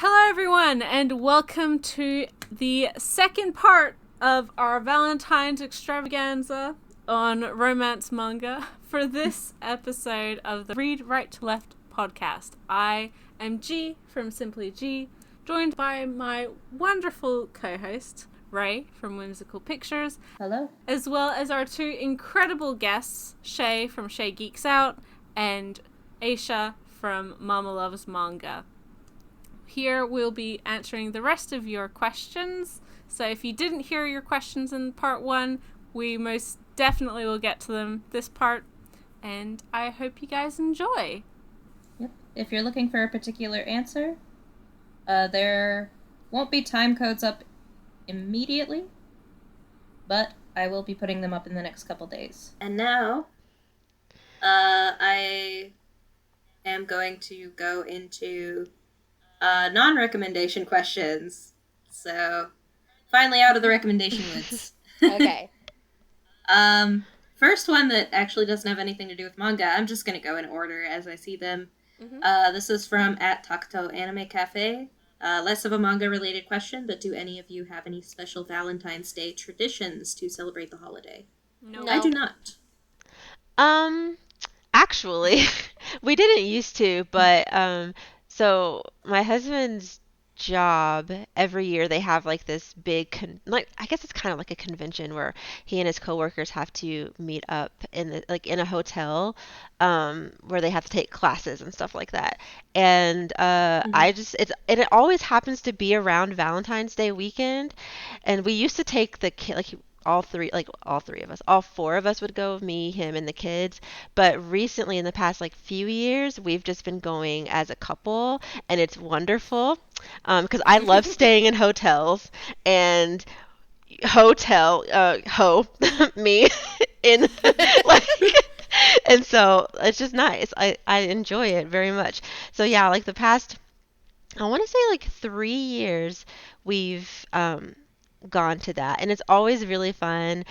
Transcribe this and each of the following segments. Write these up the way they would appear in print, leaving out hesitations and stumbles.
Hello everyone and welcome to the second part of our Valentine's extravaganza on romance manga for this episode of the Read Right to Left podcast. I am G from Simply G, joined by my wonderful co-host Ray from Whimsical Pictures. Hello. As well as our two incredible guests, Shae from ShaeGeeksOut and Aisha from MommaLuvsManga. Here we'll be answering the rest of your questions. So if you didn't hear your questions in part one, we most definitely will get to them this part. And I hope you guys enjoy. Yep. If you're looking for a particular answer, there won't be time codes up immediately, but I will be putting them up in the next couple days. And now, I am going to go into non-recommendation questions. So, finally out of the recommendation woods. Okay. First one that actually doesn't have anything to do with manga. I'm just going to go in order as I see them. Mm-hmm. This is from @Takuto Anime Cafe. Less of a manga-related question, but do any of you have any special Valentine's Day traditions to celebrate the holiday? No. I do not. Actually, we didn't used to, but so my husband's job every year they have like this big I guess it's kind of like a convention where he and his coworkers have to meet up in in a hotel where they have to take classes and stuff like that. And it always happens to be around Valentine's Day weekend, and we used to take the kid all three of us, all four of us would go, me, him, and the kids. But recently, in the past few years, we've just been going as a couple, and it's wonderful. Because I love staying in hotels and me in like, and so it's just nice. I enjoy it very much. So yeah, like the past, I want to say 3 years, we've gone to that, and it's always really fun.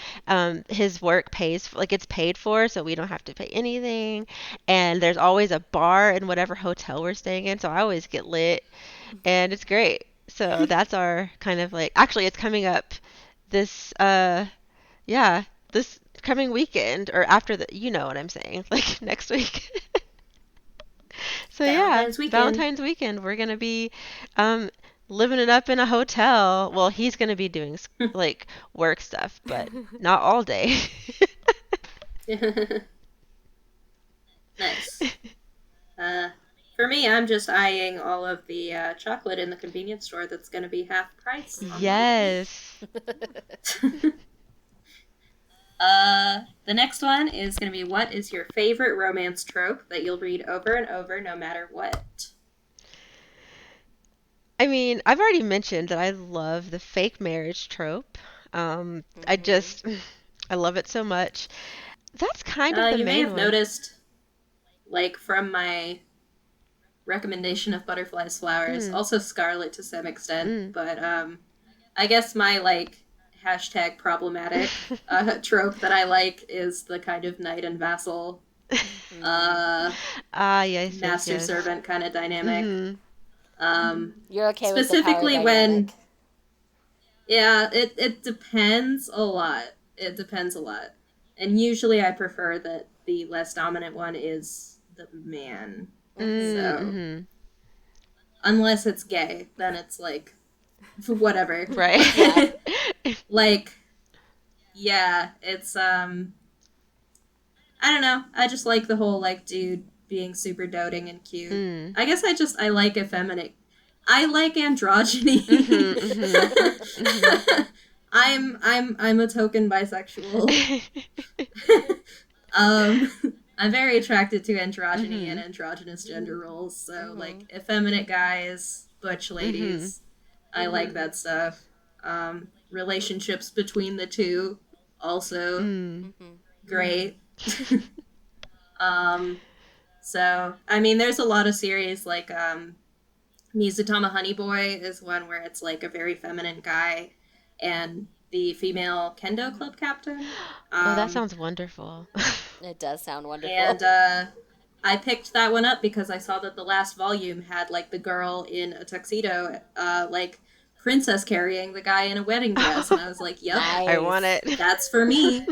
His work pays it's paid for, so we don't have to pay anything, and there's always a bar in whatever hotel we're staying in, so I always get lit, and it's great. So that's our kind of actually it's coming up this yeah, this coming weekend, or after the, you know what I'm saying, next week. So Valentine's weekend. Valentine's weekend, we're gonna be living it up in a hotel. Well, he's gonna be doing work stuff, but not all day. Nice. For me, I'm just eyeing all of the chocolate in the convenience store that's going to be half price. Yes. The next one is going to be, what is your favorite romance trope that you'll read over and over no matter what? I mean, I've already mentioned that I love the fake marriage trope. I love it so much. That's kind of the you main may have one. noticed, from my recommendation of Butterflies Flowers, also Scarlet to some extent, but I guess my hashtag problematic trope that I like is the kind of knight and vassal yes, master yes. servant kind of dynamic. You're okay specifically with the power dynamic. It depends a lot. And usually I prefer that the less dominant one is the man. So unless it's gay, then it's whatever. Right. It's I don't know. I just like the whole dude being super doting and cute. I guess I like effeminate. I like androgyny. I'm a token bisexual. I'm very attracted to androgyny and androgynous gender roles. So effeminate guys, butch ladies. I like that stuff. Relationships between the two, also great. So I mean, there's a lot of series Mizutama Honey Boy is one where it's a very feminine guy and the female kendo club captain. Oh, that sounds wonderful. It does sound wonderful. And I picked that one up because I saw that the last volume had like the girl in a tuxedo, like princess carrying the guy in a wedding dress, and I was like, "Yep, Nice. I want it. that's for me."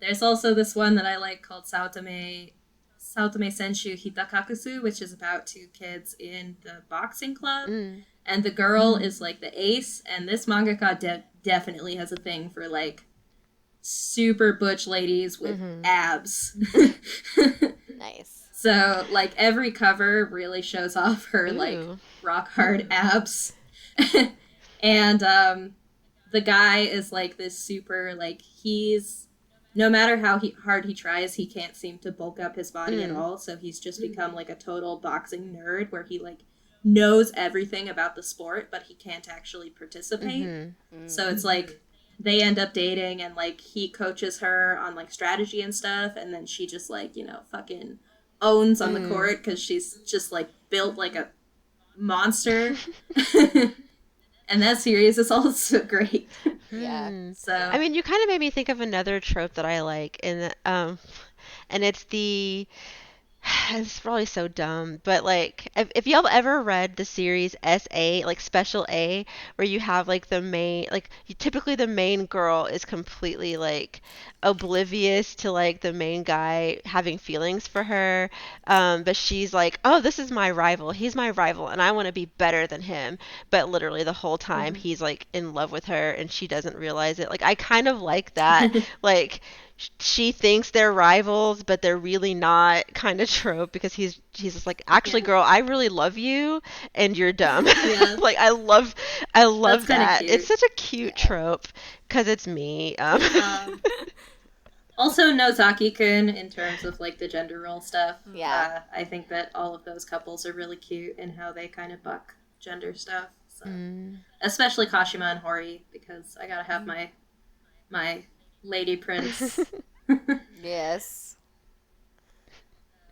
There's also this one that I like called Saotome Senshu Hitakakusu, which is about two kids in the boxing club, and the girl is like the ace, and this mangaka definitely has a thing for like super butch ladies with abs. Nice. So, like, every cover really shows off her, like, rock hard abs. And, the guy is, like, this super, like, no matter how hard he tries, he can't seem to bulk up his body at all. So he's just become, like, a total boxing nerd where he, like, knows everything about the sport, but he can't actually participate. So it's, like, they end up dating, and, like, he coaches her on, like, strategy and stuff, and then she just, like, you know, fucking owns on the court because she's just, like, built like a monster. And that series is also great. Yeah. So I mean, you kind of made me think of another trope that I like, and it's it's probably so dumb, but like if y'all ever read the series SA, like Special A, where you have like the main, like typically the main girl is completely like oblivious to like the main guy having feelings for her, but she's like, oh, this is my rival, he's my rival, and I want to be better than him, but literally the whole time he's like in love with her and she doesn't realize it. Like I kind of like that, like she thinks they're rivals, but they're really not kind of trope, because he's just like, actually, girl, I really love you, and you're dumb. Yeah. Like I love That's that. cute. It's such a cute trope because it's me. Also, Nozaki-kun, in terms of like the gender role stuff. Yeah. I think that all of those couples are really cute in how they kind of buck gender stuff. So. Especially Kashima and Hori, because I gotta have my lady prince. Yes.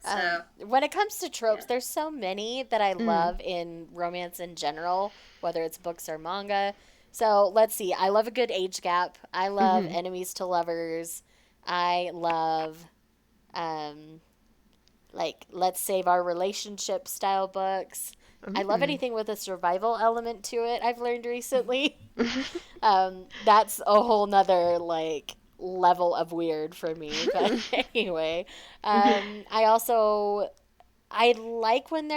So When it comes to tropes, there's so many that I love in romance in general, whether it's books or manga. So let's see. I love a good age gap. I love enemies to lovers. I love, like, let's save our relationship style books. I love anything with a survival element to it, I've learned recently. That's a whole nother, like, level of weird for me. But anyway, I like when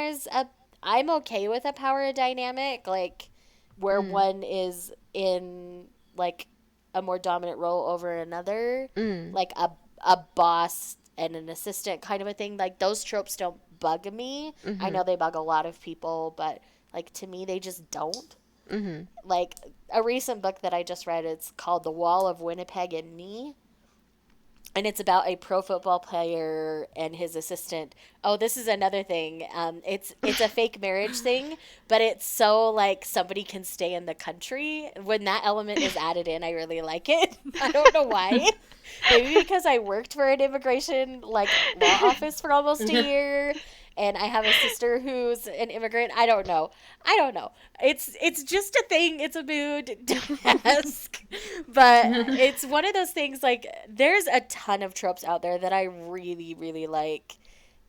I'm okay with a power dynamic, like, where one is in, like, a more dominant role over another, like a boss and an assistant kind of a thing. Like, those tropes don't bug me. I know they bug a lot of people, but like to me they just don't. Like a recent book that I just read, it's called The Wall of Winnipeg and Me, and it's about a pro football player and his assistant. Oh, this is another thing. It's a fake marriage thing, but it's so like somebody can stay in the country. When that element is added in, I really like it. I don't know why. Maybe because I worked for an immigration like law office for almost a year, and I have a sister who's an immigrant. I don't know. It's just a thing. It's a mood. Don't ask. But it's one of those things, like, there's a ton of tropes out there that I really, really like.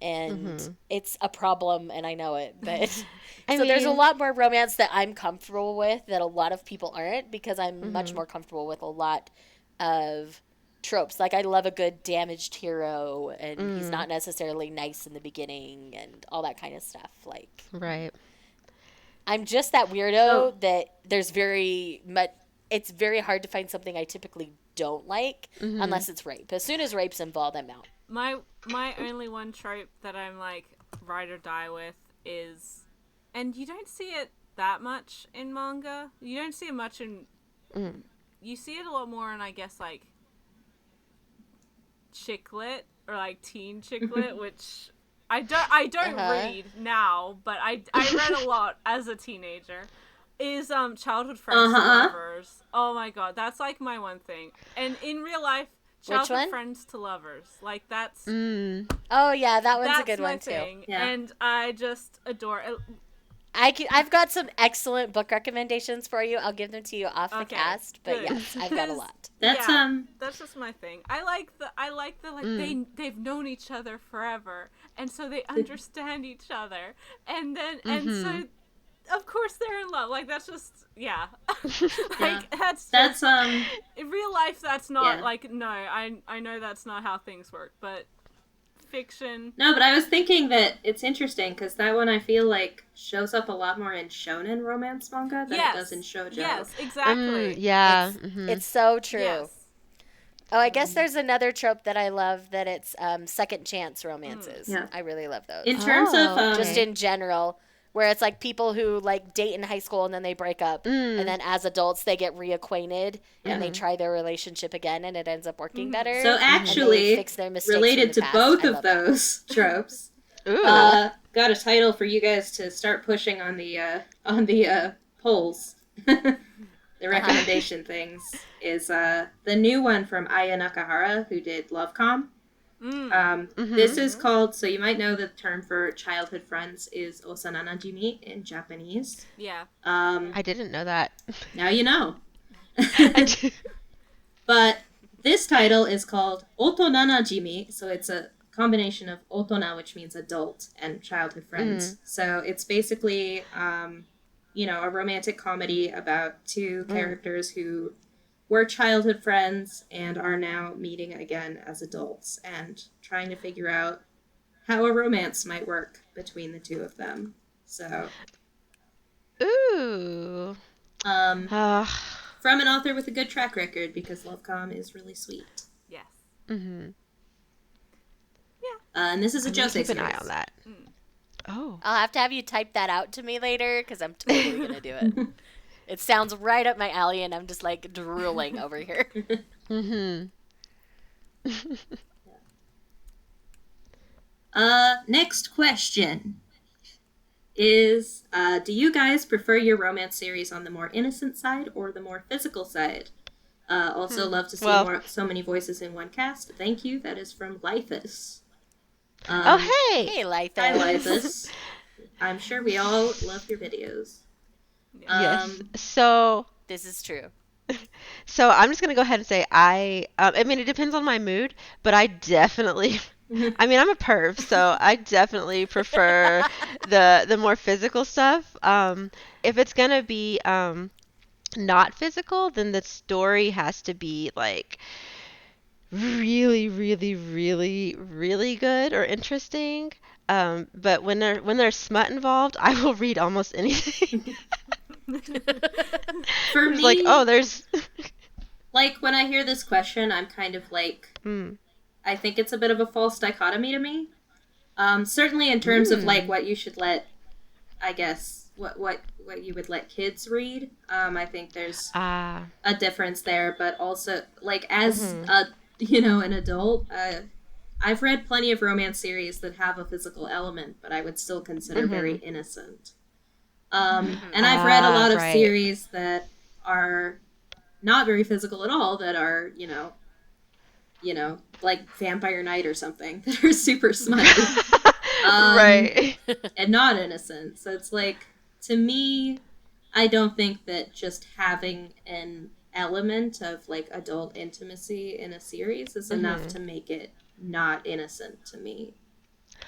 And it's a problem, and I know it. But there's a lot more romance that I'm comfortable with that a lot of people aren't, because I'm much more comfortable with a lot of tropes. Like, I love a good damaged hero, and he's not necessarily nice in the beginning, and all that kind of stuff. Like, Right. I'm just that weirdo that there's very much. It's very hard to find something I typically don't like unless it's rape. As soon as rape's involved, I'm out. My only one trope that I'm like ride or die with is, and you don't see it that much in manga. You don't see it much in. You see it a lot more in, I guess, like chick lit or like teen chick lit, which I don't read now, but I read a lot as a teenager. Is childhood friends to lovers. Oh my god, that's like my one thing. And in real life, childhood friends to lovers. Like that's Oh yeah, that one's a good one thing. too. Yeah. And I just adore it. I've got some excellent book recommendations for you. I'll give them to you off the cast, but good. yes, I've got a lot. That's that's just my thing. I like the they've known each other forever, and so they understand each other, and then and so of course they're in love. Like that's just that's in real life that's not like no. I know that's not how things work, but fiction. No, but I was thinking that it's interesting because that one I feel like shows up a lot more in shonen romance manga than it does in shoujo. Yes, exactly. Yeah. It's so true. Yes. Oh, I guess there's another trope that I love that it's second chance romances. Yeah. I really love those. In terms of just in general, where it's like people who like date in high school and then they break up, and then as adults they get reacquainted and they try their relationship again and it ends up working better. So actually, fix their mistakes related to past. both of those tropes, got a title for you guys to start pushing on the polls. The recommendation things is the new one from Aya Nakahara, who did Lovecom. This is called, so you might know the term for childhood friends is osananajimi in Japanese. Yeah. I didn't know that. Now you know. But this title is called otonanajimi, so it's a combination of otona, which means adult, and childhood friends. So it's basically, a romantic comedy about two characters who were childhood friends and are now meeting again as adults and trying to figure out how a romance might work between the two of them. So, ooh. From an author with a good track record, because Lovecom is really sweet. Yes. Mm-hmm. Yeah. And this is a Josei series. Keep an eye on that. Oh. I'll have to have you type that out to me later because I'm totally going to do it. It sounds right up my alley, and I'm just like drooling over here. Next question is, do you guys prefer your romance series on the more innocent side or the more physical side? Also love to see so many voices in one cast. Thank you. That is from Lythus. Oh, hey! Hey, Lythus. Hi, Lythus. I'm sure we all love your videos. Yes. So this is true. So I'm just gonna go ahead and say I mean, it depends on my mood, but I definitely. I mean, I'm a perv, so I definitely prefer the more physical stuff. If it's gonna be not physical, then the story has to be like really, really, really, really good or interesting. But when there's smut involved, I will read almost anything. For me, like, oh, there's like when I hear this question, I'm kind of like, I think it's a bit of a false dichotomy to me. Certainly in terms of like what you should let, I guess, what you would let kids read. I think there's a difference there, but also like as an adult, I've read plenty of romance series that have a physical element, but I would still consider very innocent. And I've read a lot of series that are not very physical at all, that are, like Vampire Knight or something, that are super smutty. And not innocent. So it's like, to me, I don't think that just having an element of like adult intimacy in a series is enough to make it not innocent to me.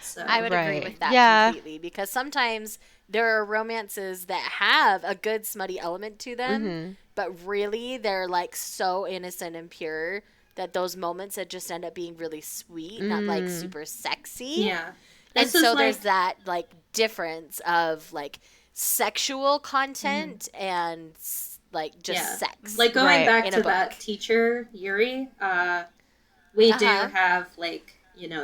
So I would agree with that completely, because sometimes there are romances that have a good smutty element to them, but really they're like so innocent and pure that those moments that just end up being really sweet, not like super sexy. Yeah. And so there's that like difference of like sexual content and like just sex. Like going back to that teacher, Yuri, we do have like,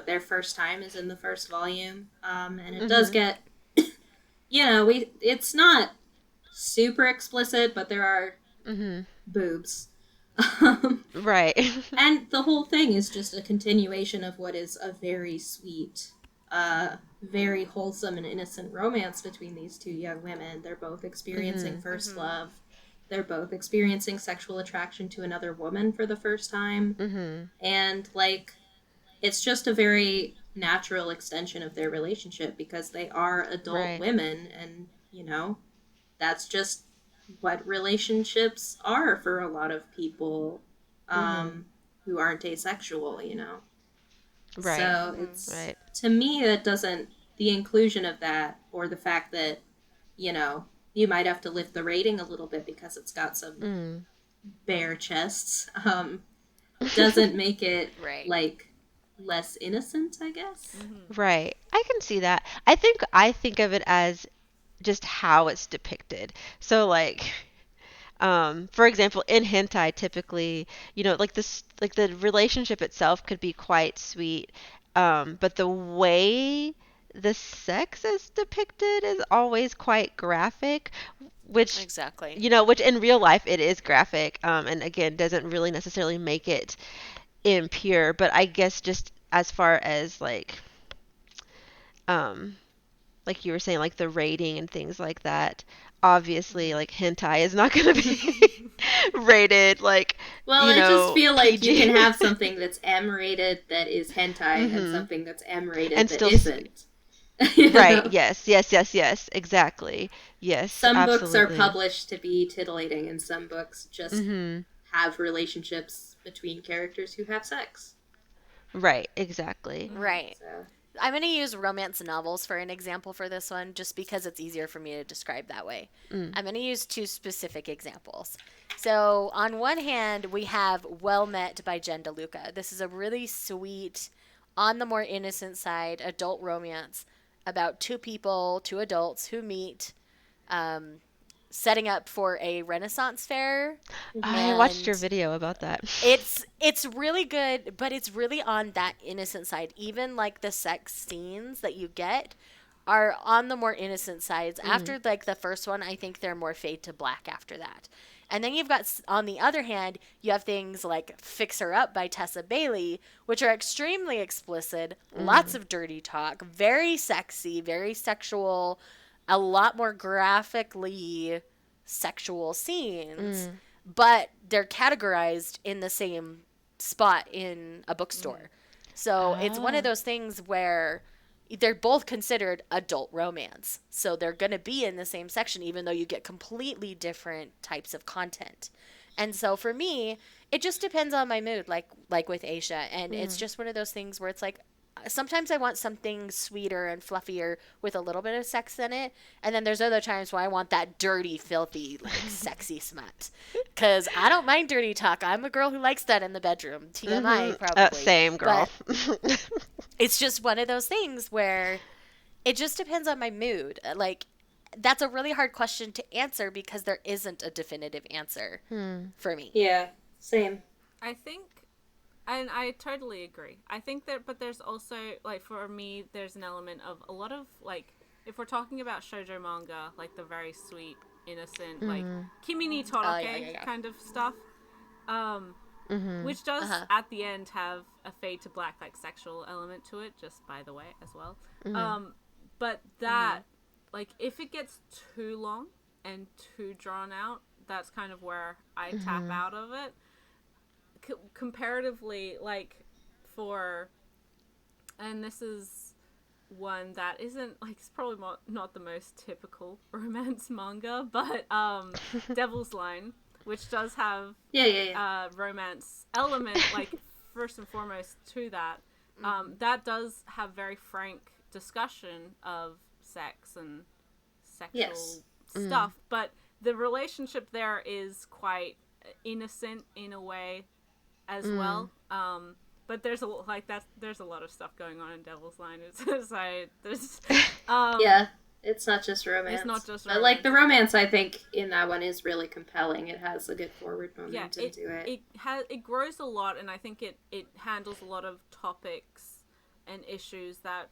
their first time is in the first volume. And it does get, it's not super explicit, but there are boobs. And the whole thing is just a continuation of what is a very sweet, very wholesome and innocent romance between these two young women. They're both experiencing first love. They're both experiencing sexual attraction to another woman for the first time. And, like, it's just a very natural extension of their relationship because they are adult women and, you know, that's just what relationships are for a lot of people who aren't asexual, you know. Right. So it's, Right. to me, that doesn't, the inclusion of that, or the fact that, you know, you might have to lift the rating a little bit because it's got some Mm. bare chests, doesn't make it Right. like less innocent, I guess. Right. I can see that. I think of it as just how it's depicted. So like for example, in hentai typically, like this like the relationship itself could be quite sweet. But the way the sex is depicted is always quite graphic, which Exactly. which in real life it is graphic, and again doesn't really necessarily make it impure, but I guess just as far as um like you were saying, like the rating and things like that. Obviously, like hentai is not going to be rated like, Well, I just feel like you can PG. have something that's M rated that is hentai and Hmm. something that's M rated And that still sweet. isn't. You Right. know? Yes. Yes. Yes. Yes. Exactly. Yes. Some books are Absolutely. published to be tittillating, and some books just Hmm. have relationships between characters who have sex. Right. Exactly. Right. So, I'm going to use romance novels for an example for this one, just because it's easier for me to describe that way. Mm. I'm going to use two specific examples. So, on one hand, we have Well Met by Jen DeLuca. This is a really sweet, on the more innocent side, adult romance about two people, two adults who meet, um, setting up for a Renaissance fair. I watched your And video about that. it's really good, but it's really on that innocent side. Even like the sex scenes that you get are on the more innocent sides. After like the first one, I think they're more fade to black after that. And then you've got, on the other hand, you have things like Fix Her Up by Tessa Bailey, which are extremely explicit, lots of dirty talk, very sexy, very sexual, a lot more graphically sexual scenes, but they're categorized in the same spot in a bookstore. So it's one of Ah. those things where they're both considered adult romance. So they're going to be in the same section, even though you get completely different types of content. And so for me, it just depends on my mood, like with Aisha. And it's just one of those things where it's like, sometimes I want something sweeter and fluffier with a little bit of sex in it, and then there's other times where I want that dirty, filthy, like sexy smut. Cause I don't mind dirty talk. I'm a girl who likes that in the bedroom. TMI, probably. Same girl. But it's just one of those things where it just depends on my mood. Like, that's a really hard question to answer because there isn't a definitive answer for me. yeah, same. I think, and I totally agree. I think that, but there's also, like, for me, there's an element of a lot of, like, if we're talking about shoujo manga, like the very sweet, innocent, like, Kimi ni Toroke yeah. kind of stuff, which does, at the end, have a fade to black, like, sexual element to it, just by the way, as well. But that, like, if it gets too long and too drawn out, that's kind of where I tap out of it. Comparatively, like, for, and this is one that isn't, like, it's probably not the most typical romance manga, but Devil's Line, which does have romance element, like, first and foremost to that, that does have very frank discussion of sex and sexual stuff, but the relationship there is quite innocent in a way as well. But there's a lot of stuff going on in Devil's Line. Yeah, it's not just romance. It's not just But, like, the romance, I think, in that one is really compelling. It has a good forward momentum to it. It grows a lot, and I think it handles a lot of topics and issues that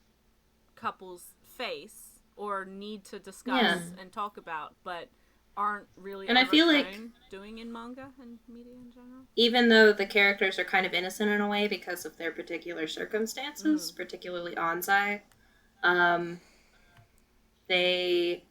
couples face or need to discuss and talk about, but aren't really and I feel like doing in manga and media in general. Even though the characters are kind of innocent in a way because of their particular circumstances, particularly Anzai, they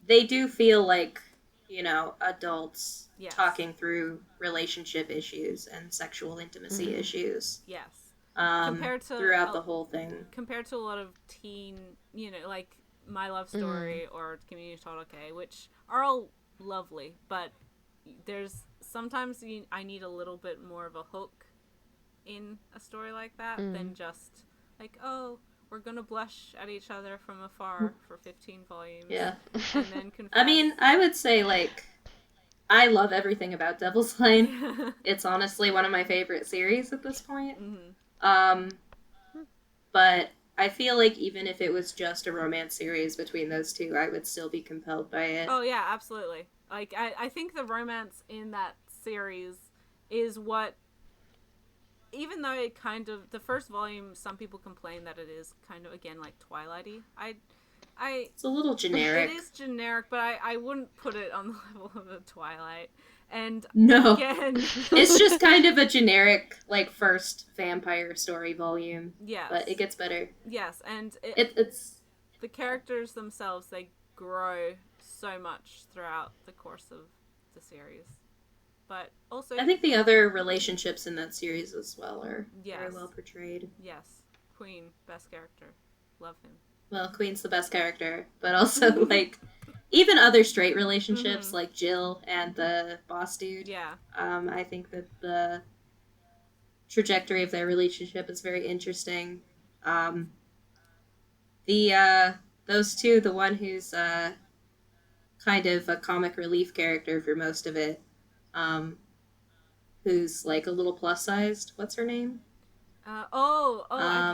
do feel like, you know, adults talking through relationship issues and sexual intimacy issues. Yes. Compared to throughout the whole thing. Compared to a lot of teen, like My Love Story or Community Todoke, which are all lovely, but there's sometimes I need a little bit more of a hook in a story like that than just like, oh, we're gonna blush at each other from afar for 15 volumes. Yeah. And then confess. I mean, I would say, like, I love everything about Devil's Line. It's honestly one of my favorite series at this point. But I feel like even if it was just a romance series between those two, I would still be compelled by it. Oh, yeah, absolutely. Like, I think the romance in that series is what, even though it kind of, the first volume, some people complain that it is kind of, again, like Twilight-y. It's a little generic. It is generic, but I wouldn't put it on the level of a Twilight. And no, again, it's just kind of a generic, like, first vampire story volume. Yes. But it gets better. Yes, and it's the characters themselves, they grow so much throughout the course of the series. But also, I think the other relationships in that series as well are very well portrayed. Yes. Queen, best character. Love him. Well, Queen's the best character, but also, like, even other straight relationships, like Jill and the boss dude. Yeah. I think that the trajectory of their relationship is very interesting. Those two, the one who's kind of a comic relief character for most of it, who's like a little plus-sized. What's her name? I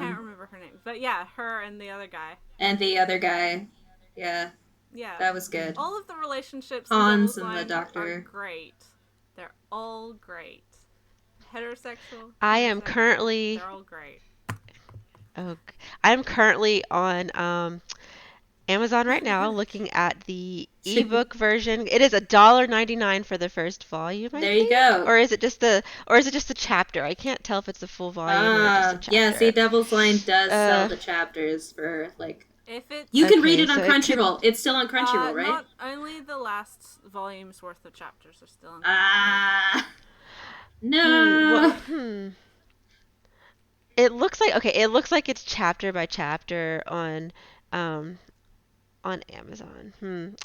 can't remember her name. But yeah, her and the other guy. Yeah. Yeah. That was good. All of the relationships Hans in and the doctor are great. They're all great. Heterosexual. I am currently... They're all great. Oh, I'm currently on Amazon right now looking at the ebook version. It is $1.99 for the first volume, I think. You go. Or is it just the chapter? I can't tell if it's the full volume or just a chapter. Yeah, see, Devil's Line does sell the chapters for, like... If it's... You can read it on Crunchyroll. It's still on Crunchyroll, right? Not only the last volume's worth of chapters are still on Crunchyroll. No. It looks like it's chapter by chapter on Amazon.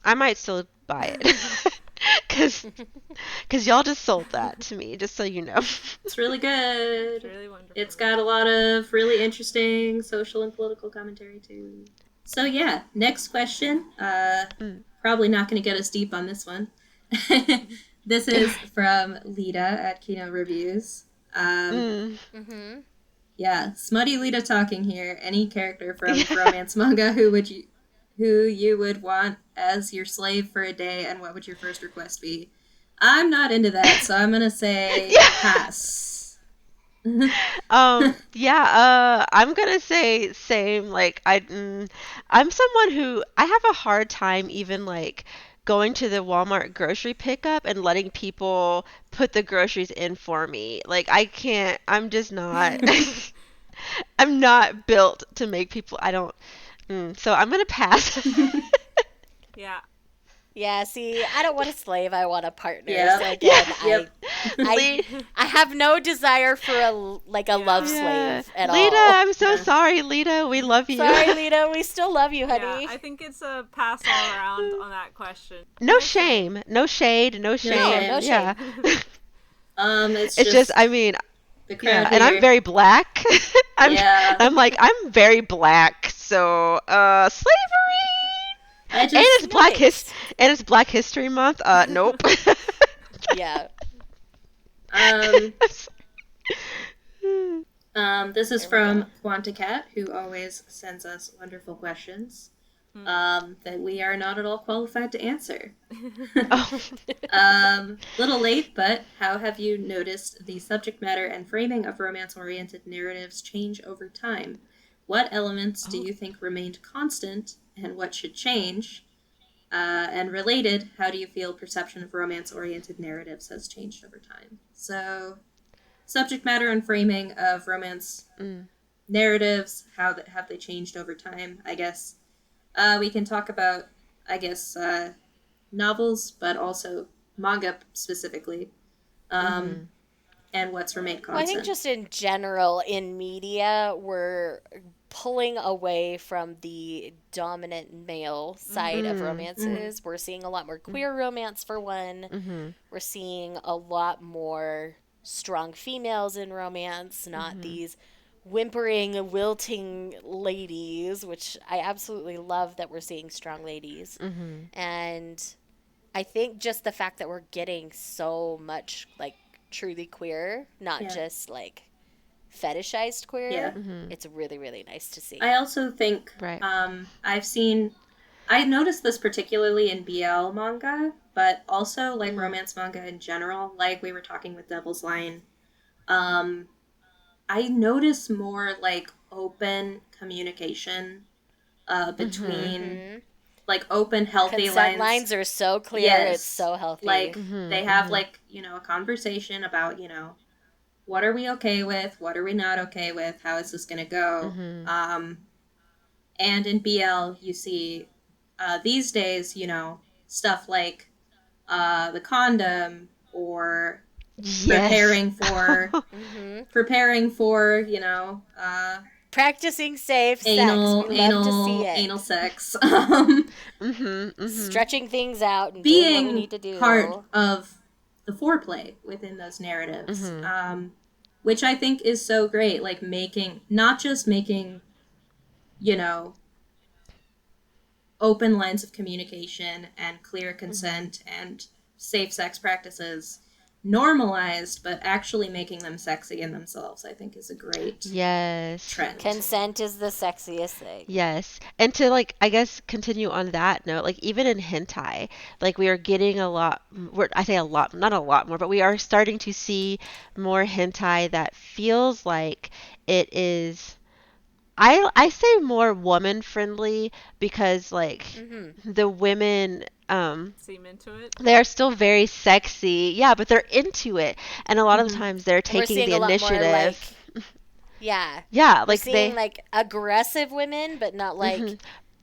I might still buy it. Cuz y'all just sold that to me, just so you know. It's really good. It's really wonderful. It's got a lot of really interesting social and political commentary too. So yeah, next question. Probably not going to get us deep on this one. This is from Lita at Kino Reviews. Yeah, smutty Lita talking here. Any character from romance manga who you would want as your slave for a day, and what would your first request be? I'm not into that, so I'm gonna say pass. I'm gonna say same. Like I'm someone who I have a hard time even like going to the Walmart grocery pickup and letting people put the groceries in for me. Like I can't. I'm just not. I'm not built to make people. I don't. So I'm gonna pass. Yeah. Yeah, see, I don't want a slave, I want a partner. Yep. So again, Yep. I have no desire for a love slave at all. Lita, I'm so sorry, Lita. We love you. Sorry, Lita, we still love you, honey. Yeah, I think it's a pass all around on that question. No shame. No shade. No shame. No shame. Yeah. It's just I mean, the crowd and I'm here. very black. I'm very black, so slavery. And it's Black History Month. Nope. Yeah. This is from Quanticat, who always sends us wonderful questions that we are not at all qualified to answer. Little late, but how have you noticed the subject matter and framing of romance-oriented narratives change over time? What elements do you think remained constant, and what should change? And related, how do you feel perception of romance-oriented narratives has changed over time? So, subject matter and framing of romance narratives, how have they changed over time, I guess. We can talk about, novels, but also manga specifically, and what's remained constant. Well, I think just in general, in media, we're pulling away from the dominant male side of romances. We're seeing a lot more queer romance, for one. We're seeing a lot more strong females in romance, not these whimpering, wilting ladies, which I absolutely love that we're seeing strong ladies. And I think just the fact that we're getting so much, like, truly queer, not just, like, fetishized queer, it's really, really nice to see. I also think I noticed this particularly in BL manga, but also like romance manga in general, like we were talking with Devil's Line. I notice more like open communication between like open, healthy Consent lines are so clear. Yes. It's so healthy. Like they have like, a conversation about, what are we okay with? What are we not okay with? How is this going to go? And in BL, you see these days, stuff like the condom or preparing for, practicing safe anal, sex. We love to see it. Anal sex. Stretching things out and being doing what we need to do. Part of the foreplay within those narratives. Which I think is so great. Like not just making, open lines of communication and clear consent and safe sex practices normalized, but actually making them sexy in themselves, I think is a great trend. Consent is the sexiest thing. Yes. And to, like, I guess continue on that note, like even in hentai, like we are getting I say a lot, not a lot more, but we are starting to see more hentai that feels like it is, I say more woman friendly because like the women seem into it. they are still very sexy. Yeah, but they're into it. And a lot of the times they're taking the initiative. Yeah, like we're seeing like aggressive women, but not like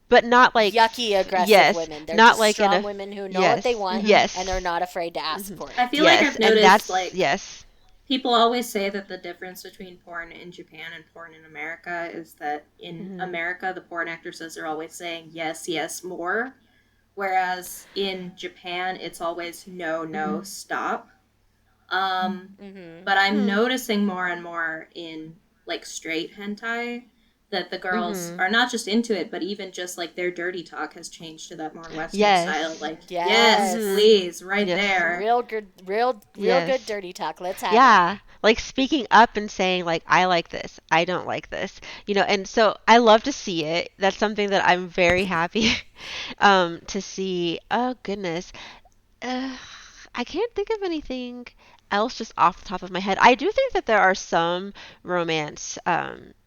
but not like yucky aggressive women. They're not just like strong women who know what they want and they're not afraid to ask for it. I feel like I've noticed like yes. People always say that the difference between porn in Japan and porn in America is that in America, the porn actresses are always saying yes, yes, more. Whereas in Japan, it's always no, no, stop. But I'm noticing more and more in like straight hentai that the girls are not just into it, but even just like their dirty talk has changed to that more Western style. Like, yes, please, there. Real good dirty talk. Let's have it. Yeah. Like speaking up and saying like, I like this, I don't like this, and so I love to see it. That's something that I'm very happy to see. Oh goodness. I can't think of anything else just off the top of my head. I do think that there are some romance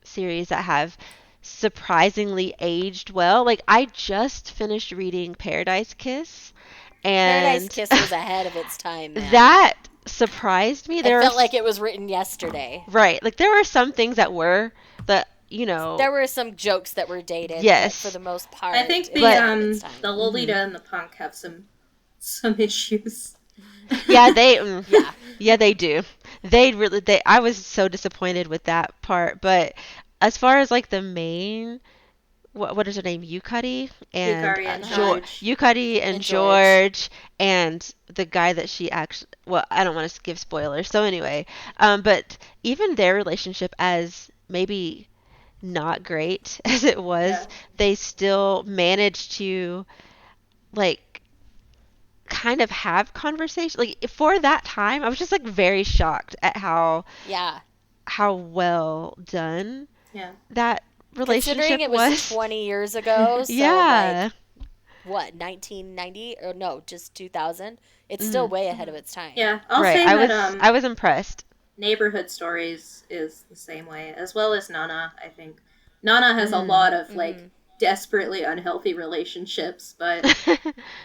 series that have surprisingly aged well. Like I just finished reading Paradise Kiss, and Paradise Kiss was ahead of its time, man. That surprised me. It felt like it was written yesterday. Right. Like there were some things that there were some jokes that were dated. Yes. But for the most part, I think the Lolita and the Punk have some issues. Yeah, they they do. I was so disappointed with that part, but as far as like the main what is her name? Yukari and George. Yukari and George and the guy that she actually I don't want to give spoilers. So anyway, but even their relationship, as maybe not great as it was, they still managed to like kind of have conversation. Like for that time, I was just like very shocked at how well done that relationship considering it was 20 years ago. So like, what, 1990 or no, just 2000? It's still way ahead of its time. Yeah, I'll say that I was impressed. Neighborhood Stories is the same way, as well as Nana. I think Nana has a lot of like desperately unhealthy relationships, but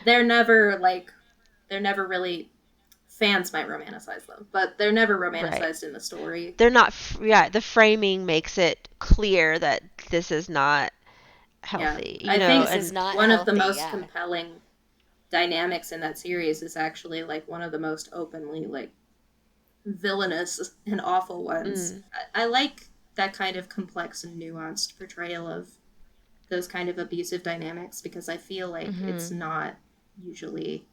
they're never really. Fans might romanticize them, but they're never romanticized in the story. They're not. The framing makes it clear that this is not healthy. I think this is not one of the most compelling dynamics in that series is actually like one of the most openly like villainous and awful ones. I like that kind of complex and nuanced portrayal of those kind of abusive dynamics, because I feel like it's not usually,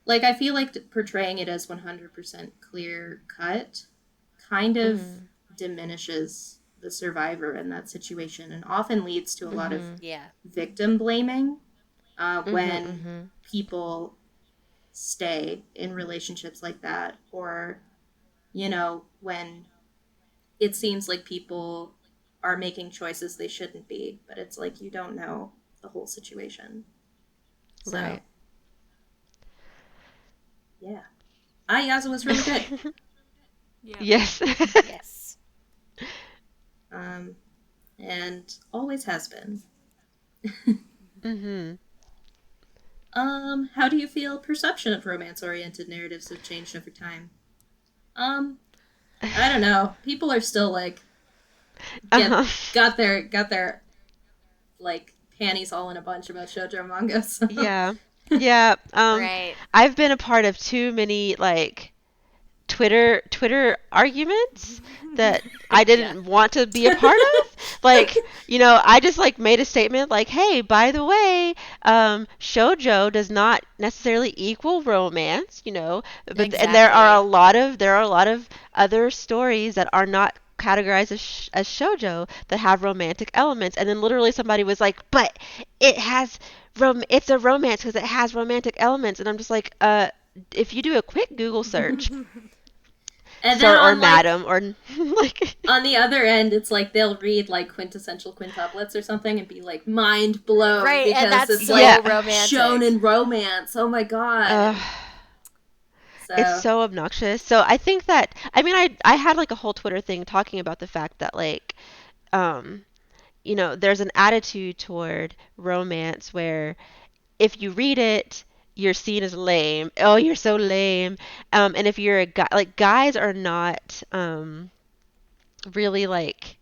like, I feel like portraying it as 100% clear cut kind of diminishes the survivor in that situation, and often leads to a lot of victim blaming when people stay in relationships like that, or, you know, when it seems like people are making choices they shouldn't be, but it's like you don't know the whole situation. So, Right. yeah. Ayaza was really good. Yeah. Yes. Yes. And always has been. Mm-hmm. How do you feel perception of romance-oriented narratives have changed over time? I don't know. People are still like got their like panties all in a bunch about shoujo manga. So. Yeah. Yeah. Right. I've been a part of too many like Twitter arguments that I didn't want to be a part of. Like, you know, I just like made a statement like, "Hey, by the way, shoujo does not necessarily equal romance, you know, but and there are a lot of other stories that are not categorized as shoujo that have romantic elements." And then literally somebody was like, "But it has it's a romance because it has romantic elements." And I'm just like, if you do a quick Google search, and sir then or on, madam, or like on the other end, it's like they'll read like quintessential quintuplets or something and be like mind blown, Right, because and that's it's so like romantic. shonen romance. Oh my god. It's so obnoxious. So I think that, I mean, I had like a whole Twitter thing talking about the fact that like you know, there's an attitude toward romance where if you read it, you're seen as lame. Oh, you're so lame. And if you're a guy, like guys are not really like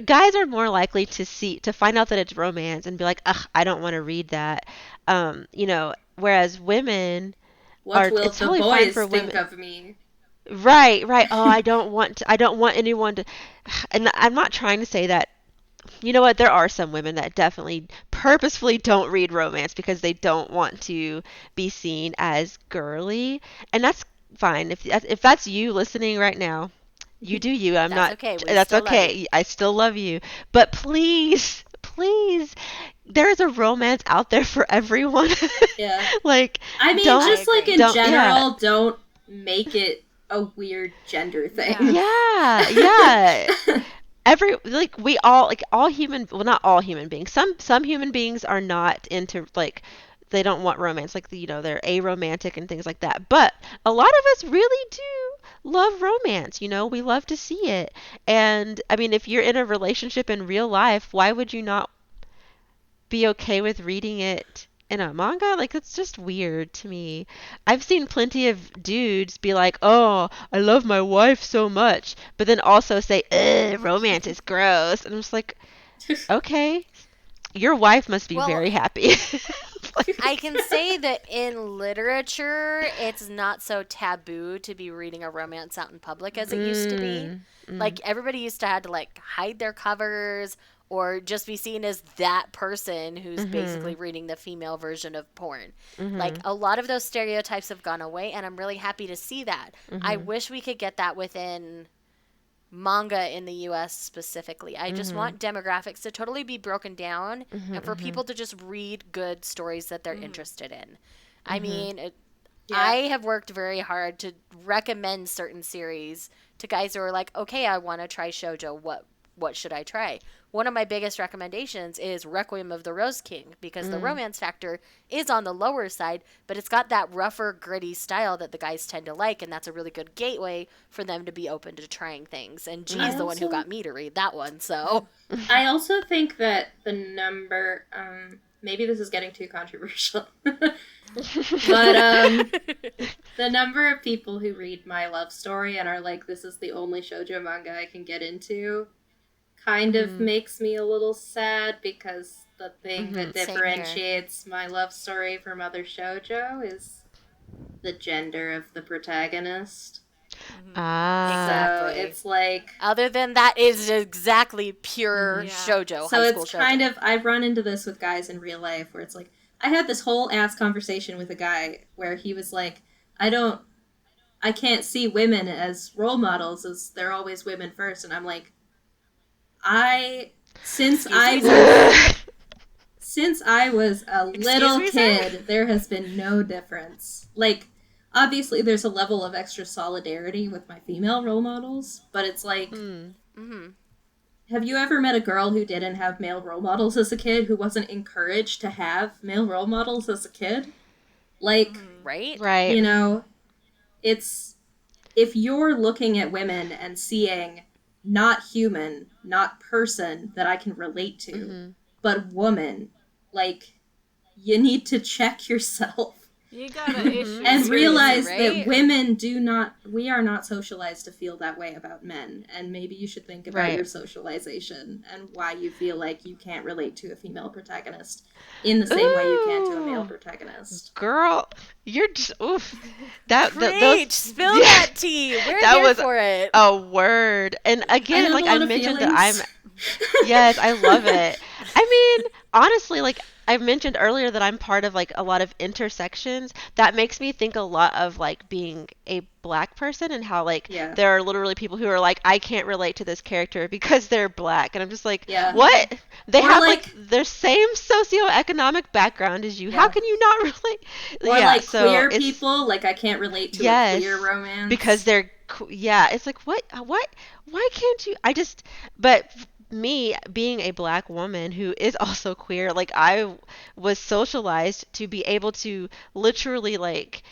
guys are more likely to find out that it's romance and be like, ugh, I don't want to read that. You know, whereas women what will it's the totally fine boys for think women. of me? Right, right. Oh, I don't want anyone to, and I'm not trying to say that, you know what, there are some women that definitely purposefully don't read romance because they don't want to be seen as girly, and that's fine. If that's you listening right now, you do you. I'm That's not. okay. We That's still love okay. you. I still love you. But please, please, there is a romance out there for everyone. Yeah. Like, I mean, don't, just like in don't, general, don't make it a weird gender thing. Yeah, yeah. Like we all, like all human, well, not all human beings. Some human beings are not into like, they don't want romance, like you know, they're aromantic and things like that. But a lot of us really do love romance, you know, we love to see it. And I mean, if you're in a relationship in real life, why would you not be okay with reading it in a manga? Like, it's just weird to me. I've seen plenty of dudes be like, "Oh, I love my wife so much," but then also say, "Ugh, romance is gross." And I'm just like, okay, your wife must be Well, very happy. I can say that in literature, it's not so taboo to be reading a romance out in public as it used to be. Like, everybody used to have to, like, hide their covers or just be seen as that person who's basically reading the female version of porn. Like, a lot of those stereotypes have gone away, and I'm really happy to see that. I wish we could get that within manga in the US specifically. I just want demographics to totally be broken down and for people to just read good stories that they're interested in. I mean, I have worked very hard to recommend certain series to guys who are like, "Okay, I want to try shoujo. What should I try?" One of my biggest recommendations is Requiem of the Rose King, because the romance factor is on the lower side, but it's got that rougher, gritty style that the guys tend to like, and that's a really good gateway for them to be open to trying things. And G's the one who got me to read that one, so. I also think that the number, maybe this is getting too controversial, but the number of people who read My Love Story and are like, this is the only shoujo manga I can get into, kind of makes me a little sad, because the thing that differentiates My Love Story from other shoujo is the gender of the protagonist. Ah. So it's like, Other than that, is exactly pure Yeah. shoujo, so high it's school kind shoujo. of, I've run into this with guys in real life where it's like, I had this whole ass conversation with a guy where he was like, I can't see women as role models, as they're always women first. And I'm like, since I was since I was a little me, sir? kid, there has been no difference. Like, obviously there's a level of extra solidarity with my female role models, but it's like, have you ever met a girl who didn't have male role models as a kid, who wasn't encouraged to have male role models as a kid? Like, Right? Right. you know, it's, if you're looking at women and seeing not human, not person that I can relate to, but woman, like, you need to check yourself. You got an issue. And realize right? that we are not socialized to feel that way about men. And maybe you should think about Right. your socialization and why you feel like you can't relate to a female protagonist in the same way you can to a male Ooh. protagonist. Girl, you're just oof. That Preach! Spill that tea! We're That here was for it. a word. And I again, have like a I lot of mentioned feelings. that yes, I love it. I mean, honestly, like I mentioned earlier that I'm part of like a lot of intersections. That makes me think a lot of like being a black person and how like Yeah. there are literally people who are like, I can't relate to this character because they're black. And I'm just like, Yeah. what? They Or, have like- like their same socioeconomic background as you. How Yeah. can you not relate? Or Yeah, like so queer it's- people, like I can't relate to Yes, a queer romance. because they're yeah, it's like what why can't you I just but me being a black woman who is also queer, like I was socialized to be able to literally like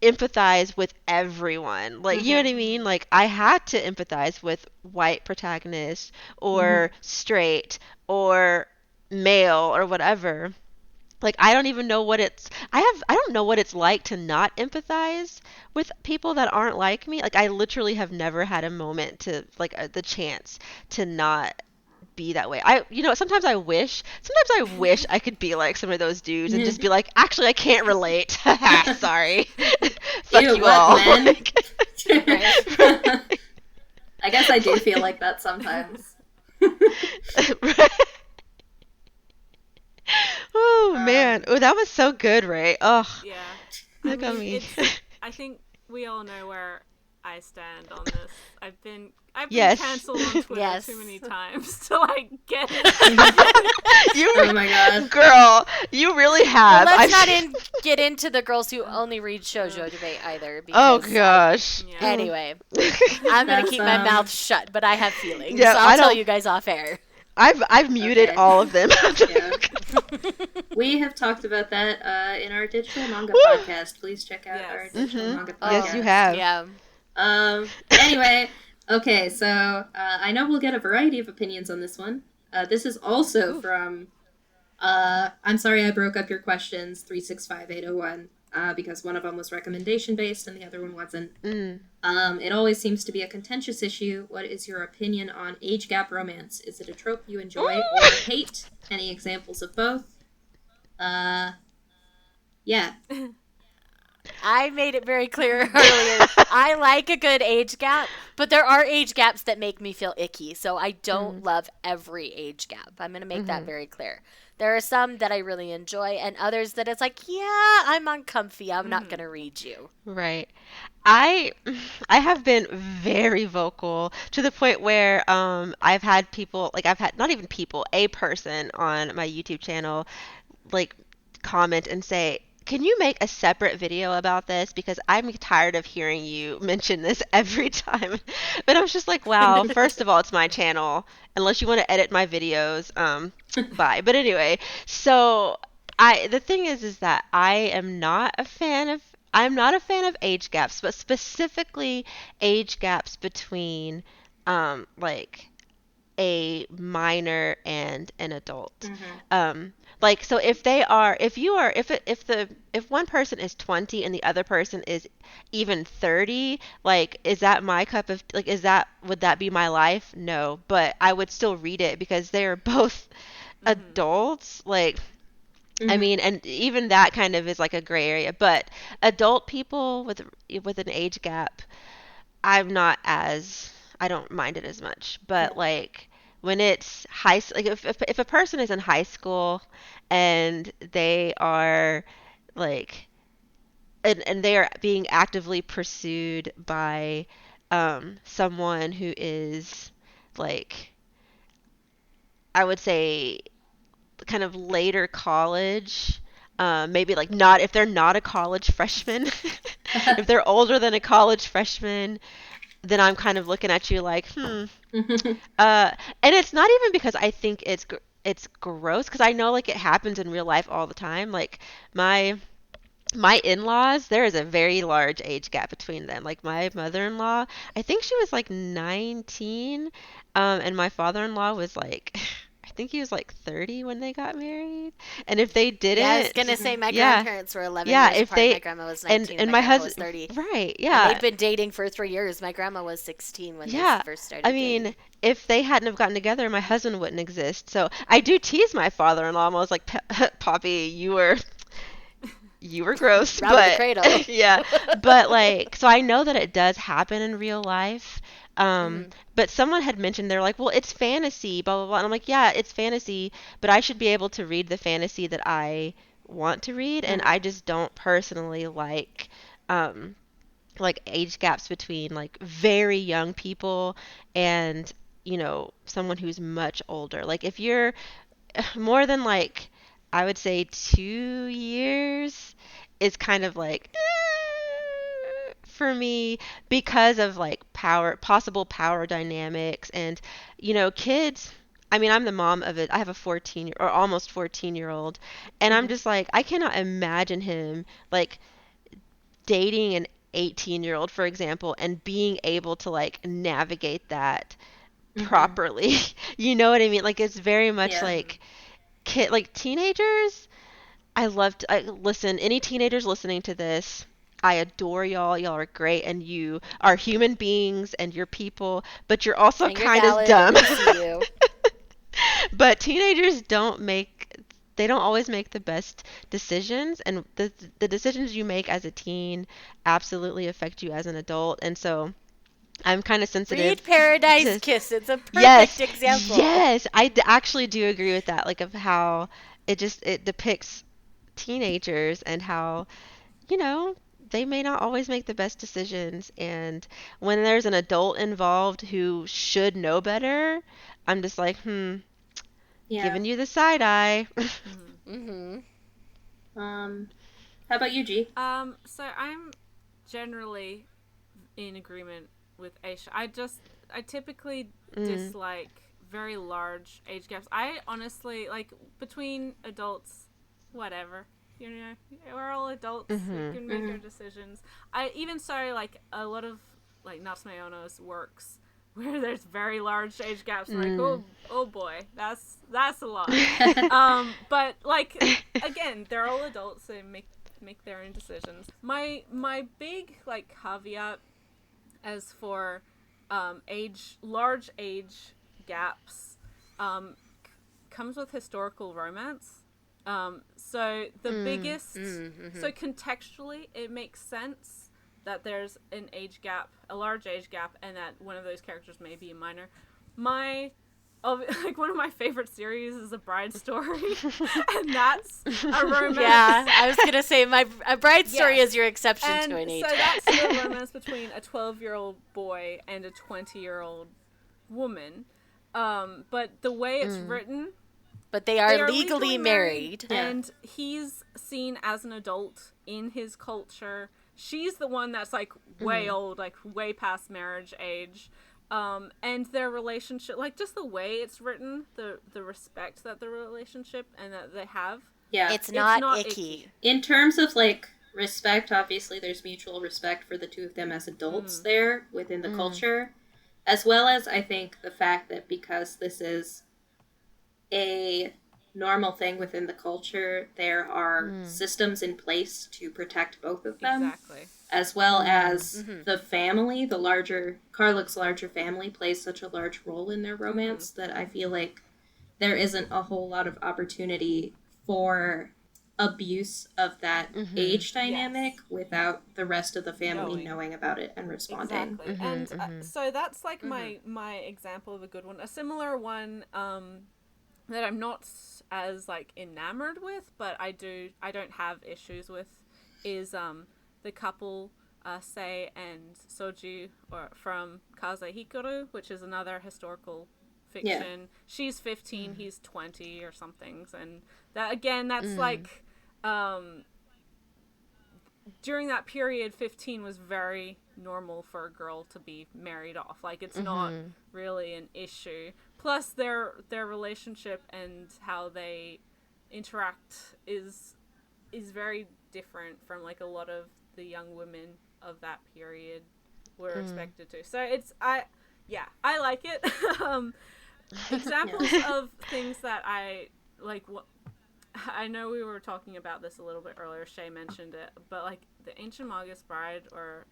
empathize with everyone. Like, you know what I mean? Like, I had to empathize with white protagonists or straight or male or whatever. Like, I don't even know what I don't know what it's like to not empathize with people that aren't like me. Like, I literally have never had a moment to, like, the chance to not be that way. Sometimes I wish I could be like some of those dudes and just be like, actually, I can't relate. Sorry. Fuck Ew, you what, all. men? Like, I guess I do feel like that sometimes. Oh man. Oh, that was so good, Ray. Oh, Yeah. look at me. I think we all know where I stand on this. I've been Yes. cancelled on Twitter Yes. too many times to like get it. You, Oh my god. girl, you really have. Well, let's I've- not get into the girls who only read shoujo debate either. Oh Because gosh. Yeah. Anyway, I'm gonna That's, keep my mouth shut, but I have feelings. Yeah, so I I'll tell don't- you guys off air. I've muted Okay. all of them. Yeah. We have talked about that in our digital manga Woo! podcast. Please check out Yes. our digital Mhm. manga podcast. Yes, you have. Yeah. Anyway, okay, so I know we'll get a variety of opinions on this one. This is also from I'm sorry I broke up your questions 365801 because one of them was recommendation based and the other one wasn't. It always seems to be a contentious issue. What is your opinion on age gap romance? Is it a trope you enjoy or hate? Any examples of both? Yeah. I made it very clear earlier. I like a good age gap, but there are age gaps that make me feel icky. So I don't love every age gap. I'm going to make that very clear. There are some that I really enjoy and others that it's like, yeah, I'm uncomfy. I'm not going to read you. Right. I have been very vocal to the point where I've had people like I've had not even people, a person on my YouTube channel like comment and say, "Can you make a separate video about this because I'm tired of hearing you mention this every time." But I was just like, "Wow, first of all, it's my channel. Unless you want to edit my videos, bye." But anyway, so the thing is that I'm not a fan of age gaps, but specifically age gaps between like a minor and an adult. Like so if one person is 20 and the other person is even 30, like is that my cup of like would that be my life? No, but I would still read it because they are both adults. Like I mean, and even that kind of is like a gray area. But adult people with an age gap, I'm not as I don't mind it as much. But Yeah. like when it's like if a person is in high school and they are like and they are being actively pursued by someone who is like I would say kind of later college. Maybe like not if they're not a college freshman, if they're older than a college freshman, then I'm kind of looking at you like, and it's not even because I think it's gross, because I know like it happens in real life all the time. Like my my in-laws, there is a very large age gap between them. Like my mother-in-law, I think she was like 19, and my father-in-law was like, I think he was like 30 when they got married. And if they Yeah, I was didn't, gonna say my yeah, grandparents were 11 yeah, years if apart. My they grandma was and 19, and my my grandpa was husband, 30. right, And yeah, they'd been dating for 3 years. My grandma was 16 when they yeah. first started I dating. mean, if they hadn't have gotten together, my husband wouldn't exist. So I do tease my father-in-law. I was like, Poppy, you were gross, Robbing the but cradle. yeah, but like, so I know that it does happen in real life. Um, Hmm. but someone had mentioned they're like, well, it's fantasy, blah blah blah. And I'm like, yeah, it's fantasy, but I should be able to read the fantasy that I want to read, and I just don't personally um, like age gaps between like very young people and someone who's much older. Like if you're more than like I would say 2 years is kind of like for me because of like possible power dynamics and kids. I mean, I'm the mom of it. I have a 14 or almost 14-year-old, and I'm just like I cannot imagine him like dating an 18-year-old, for example, and being able to like navigate that properly. You know what I mean? Like it's very much Yeah. like like teenagers. Listen, any teenagers listening to this, I adore y'all. Y'all are great and you are human beings and you're people, but you're also And you're kind of valid, and dumb. we see you. But teenagers they don't always make the best decisions, and the decisions you make as a teen absolutely affect you as an adult. And so I'm kind of sensitive Read Paradise to Kiss. It's a perfect yes, example. yes, actually do agree with that. Like of how it depicts teenagers and how, you know, they may not always make the best decisions. And when there's an adult involved who should know better, I'm just like, Yeah. giving you the side eye. Mm-hmm. How about you, G? So I'm generally in agreement with Aisha. I typically Mm, dislike very large age gaps. I honestly like between adults, whatever. You know, we're all adults. We mhm. can make our decisions. I even so like a lot of like Natsume works where there's very large age gaps. I'm like, Mm. oh boy, that's a lot. But like again, they're all adults. They make their own decisions. My big like caveat as for large age gaps comes with historical romance. So the biggest, so contextually, it makes sense that there's an age gap, a large age gap, and that one of those characters may be a minor. My like one of my favorite series is A Bride Story, and that's a romance. Yeah, I was gonna say a Bride Story Yes. is your exception And to an age so gap. that's a romance between a 12-year-old boy and a 20-year-old woman. But the way it's written, But they they are are legally married. Yeah. and he's seen as an adult in his culture. She's the one that's like way old, like way past marriage age. And their relationship, like just the way it's written, the respect that the relationship and that they have, Yeah. It's not not icky. In terms of like respect, obviously there's mutual respect for the two of them as adults there within the culture, as well as I think the fact that because this is a normal thing within the culture, there are systems in place to protect both of them. exactly. As well as the family, the larger Karluk's larger family plays such a large role in their romance that I feel like there isn't a whole lot of opportunity for abuse of that age dynamic without the rest of the family knowing about it and responding. Exactly. And so that's like my example of a good one. A similar one that I'm not as like enamored with, but I don't have issues with, is the couple Sae and Soju, or from Kaze Hikaru, which is another historical fiction. Yeah. She's 15, he's 20 or something, and that again, that's like during that period, 15 was very normal for a girl to be married off. Like, it's not really an issue. Plus, their relationship and how they interact is very different from like a lot of the young women of that period were expected to. So I like it. Examples of things that I like. I know we were talking about this a little bit earlier. Shae mentioned it, but like the Ancient Magus Bride, or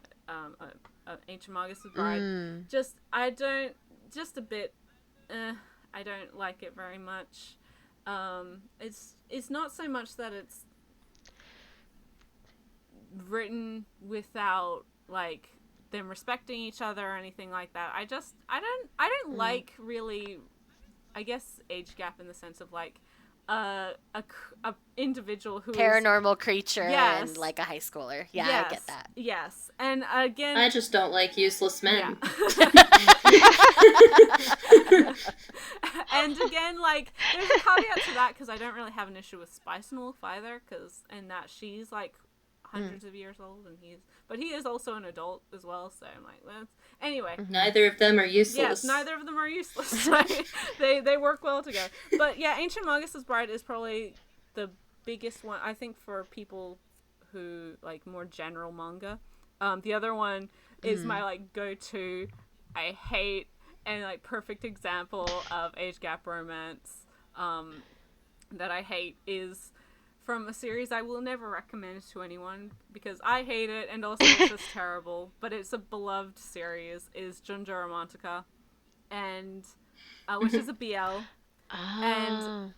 Ancient Magus Bride, I don't like it very much. It's not so much that it's written without like them respecting each other or anything like that. I don't like, really, I guess, age gap in the sense of like a individual who paranormal creature and like a high schooler. Yeah, yes, I get that. Yes. And again, I just don't like useless men. Yeah. And again, like, there's a caveat to that, because I don't really have an issue with Spice and Wolf either, and that she's like hundreds of years old, and he is also an adult as well, so I'm like, well, anyway. Neither of them are useless. Yes, neither of them are useless. So they work well together. But yeah, Ancient Magus' Bride is probably the biggest one, I think, for people who like more general manga. The other one is my like go-to, I hate, and like perfect example of age gap romance that I hate, is from a series I will never recommend to anyone because I hate it, and also it's just terrible, but it's a beloved series, is Junjo Romantica, and which is a BL. And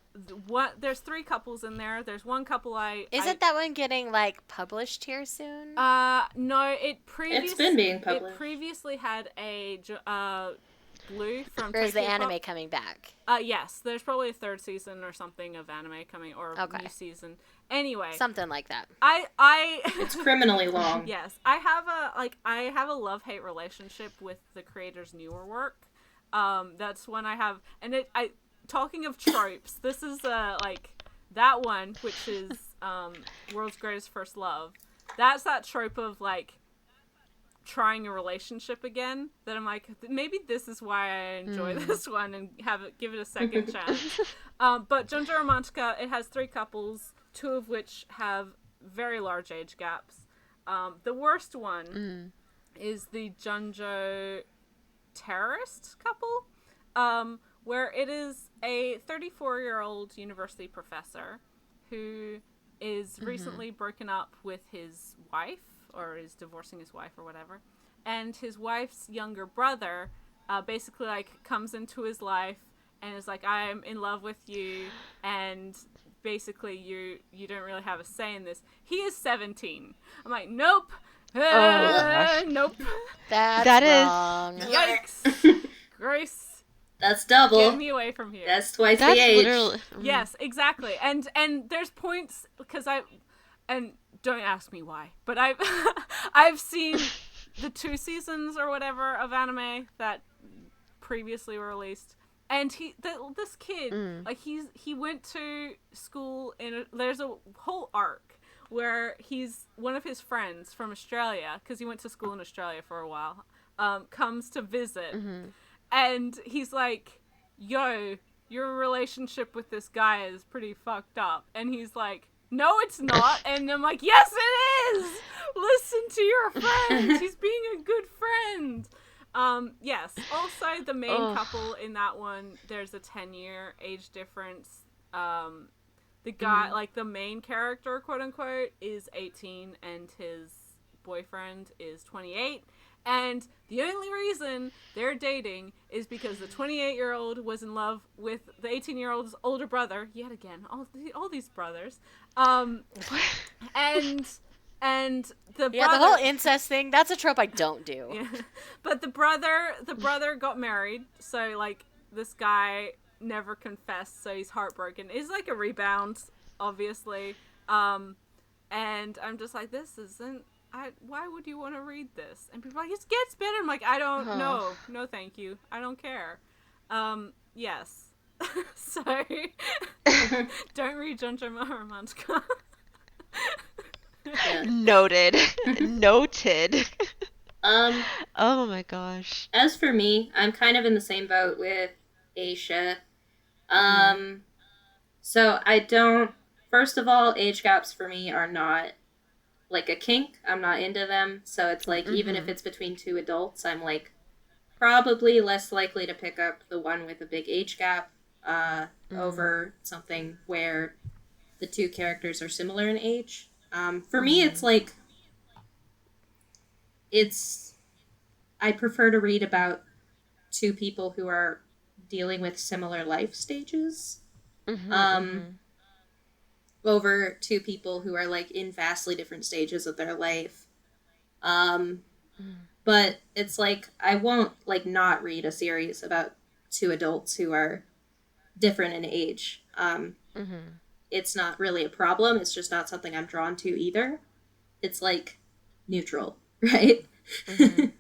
there's 3 couples in there. There's one couple Isn't that one getting like published here soon? No, it's been being published. It previously had a Blue from Or is the anime coming back? Yes, there's probably a 3rd season or something of anime coming, or new season. Anyway, something like that. It's criminally long. Yes, I have a love-hate relationship with the creator's newer work. That's one I have, and talking of tropes, this is like that one, which is World's Greatest First Love. That's that trope of like trying a relationship again, that I'm like, maybe this is why I enjoy this one and give it a second chance. But Junjo Romantica, it has 3 couples, 2 of which have very large age gaps. The worst one is the Junjo terrorist couple, where it is a 34-year-old university professor who is recently broken up with his wife, or is divorcing his wife or whatever, and his wife's younger brother basically like comes into his life and is like, I'm in love with you, and basically you don't really have a say in this. He is 17. I'm like, nope. Nope. That's wrong. Yikes. Grace. That's double. Get me away from here. That's twice the age. Literally... Yes, exactly. And there's points, because and don't ask me why, but I've seen the 2 seasons or whatever of anime that previously were released, and this kid, like, he went to school there's a whole arc where one of his friends from Australia, because he went to school in Australia for a while, comes to visit, and he's like, yo, your relationship with this guy is pretty fucked up, and he's like, no, it's not. And I'm like, yes, it is. Listen to your friend. He's being a good friend. Yes. Also, the main couple in that one, there's a 10-year age difference. The guy, like the main character, quote unquote, is 18, and his boyfriend is 28. And the only reason they're dating is because the 28-year-old was in love with the 18-year-old's older brother. Yet again, all these brothers. And the Yeah, brother, the whole incest thing, that's a trope I don't do. yeah. But the brother got married, so like this guy never confessed, so he's heartbroken. It's like a rebound, obviously. And I'm just like, this isn't. Why would you want to read this? And people are like, it gets better. I'm like, I don't know. No, thank you. I don't care. Yes. So don't read Junjo Maharomantica. Yeah. Noted. Noted. Oh my gosh. As for me, I'm kind of in the same boat with Aisha. So I don't. First of all, age gaps for me are not like a kink. I'm not into them. So it's like, even if it's between two adults, I'm like probably less likely to pick up the one with a big age gap over something where the two characters are similar in age. For me, it's like, I prefer to read about two people who are dealing with similar life stages over two people who are like in vastly different stages of their life. But it's like, I won't like not read a series about two adults who are different in age. It's not really a problem. It's just not something I'm drawn to either. It's like neutral, right? I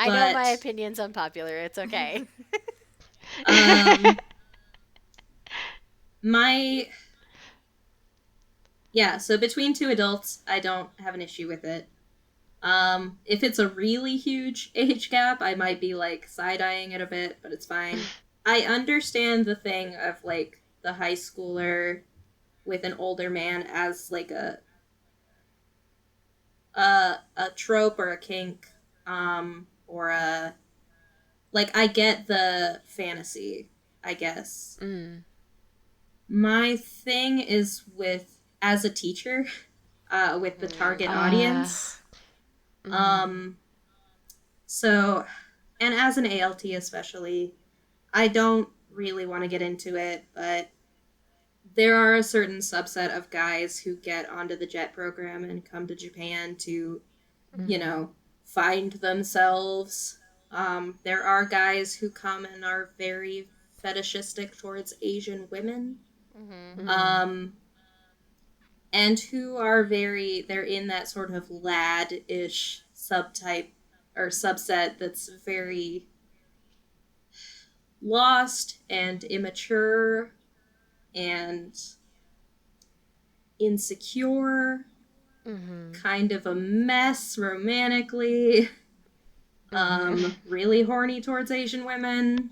know my opinion's unpopular. It's okay. So between two adults, I don't have an issue with it. If it's a really huge age gap, I might be like side-eyeing it a bit, but it's fine. I understand the thing of like the high schooler with an older man as like a trope or a kink, or a, like, I get the fantasy, I guess. My thing is with, as a teacher, with the target audience. So, and as an ALT especially, I don't really want to get into it, but there are a certain subset of guys who get onto the JET program and come to Japan to, you know, find themselves. There are guys who come and are very fetishistic towards Asian women. And who are they're in that sort of lad-ish subtype or subset that's very lost and immature and insecure, kind of a mess romantically, really horny towards Asian women.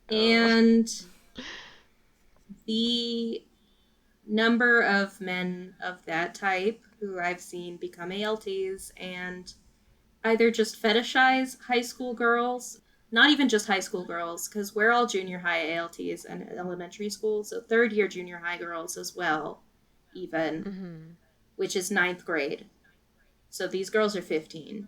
And the number of men of that type who I've seen become ALTs and either just fetishize high school girls, not even just high school girls, because we're all junior high ALTs and elementary school, so third year junior high girls as well, even, which is 9th grade. So these girls are 15.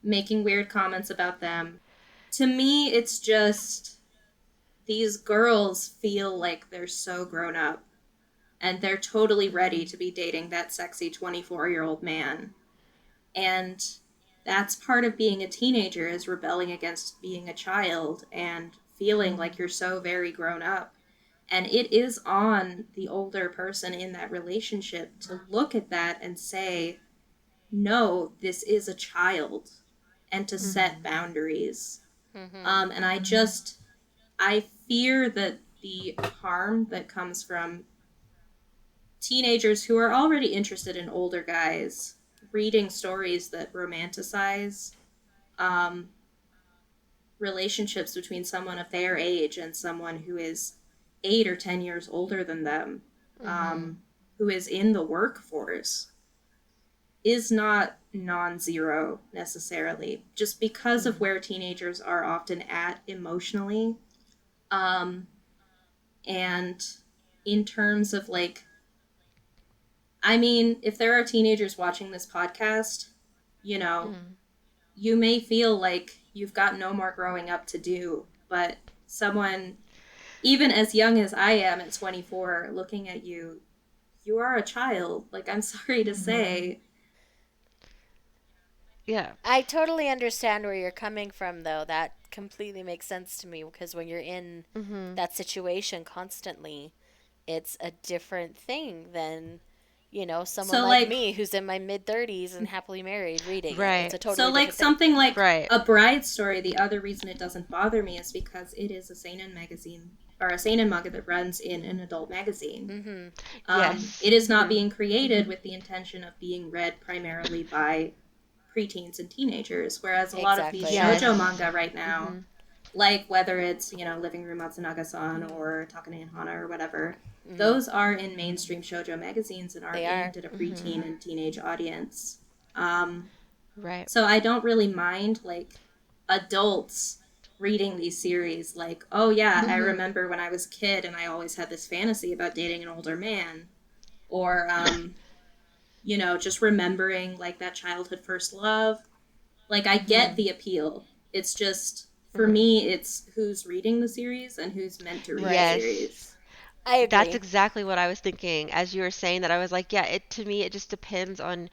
Making weird comments about them. To me, it's just, these girls feel like they're so grown up and they're totally ready to be dating that sexy 24-year-old man. And that's part of being a teenager, is rebelling against being a child and feeling like you're so very grown up. And it is on the older person in that relationship to look at that and say, no, this is a child, and to set boundaries. And I fear that the harm that comes from teenagers who are already interested in older guys reading stories that romanticize relationships between someone of their age and someone who is 8 or 10 years older than them, who is in the workforce, is not non-zero necessarily, just because of where teenagers are often at emotionally, and in terms of like, I mean, if there are teenagers watching this podcast, you know, you may feel like you've got no more growing up to do, but someone, even as young as I am at 24, looking at you, you are a child. Like, I'm sorry to say. Yeah. I totally understand where you're coming from, though. That completely makes sense to me because when you're in that situation constantly, it's a different thing than, you know, someone So, like like, me who's in my mid 30s and happily married reading it. It's a Right. totally so like different thing. something like Right. A Bride Story, the other reason it doesn't bother me is because it is a seinen magazine, or a seinen manga that runs in an adult magazine. Yes. It is not being created with the intention of being read primarily by preteens and teenagers, whereas a lot of these Exactly. Yes. shoujo manga right now, like whether it's, you know, Living Room Matsunaga-san or Takane and Hana or whatever, those are in mainstream shoujo magazines and are They aimed are. at a preteen and teenage audience. Right. So I don't really mind, like, adults reading these series. Like, oh yeah, I remember when I was a kid and I always had this fantasy about dating an older man. Or, you know, just remembering, like, that childhood first love. Like, I get the appeal. It's just, for me, it's who's reading the series and who's meant to read the Yes. series. I agree. That's exactly what I was thinking as you were saying that. I was like, yeah, it to me it just depends on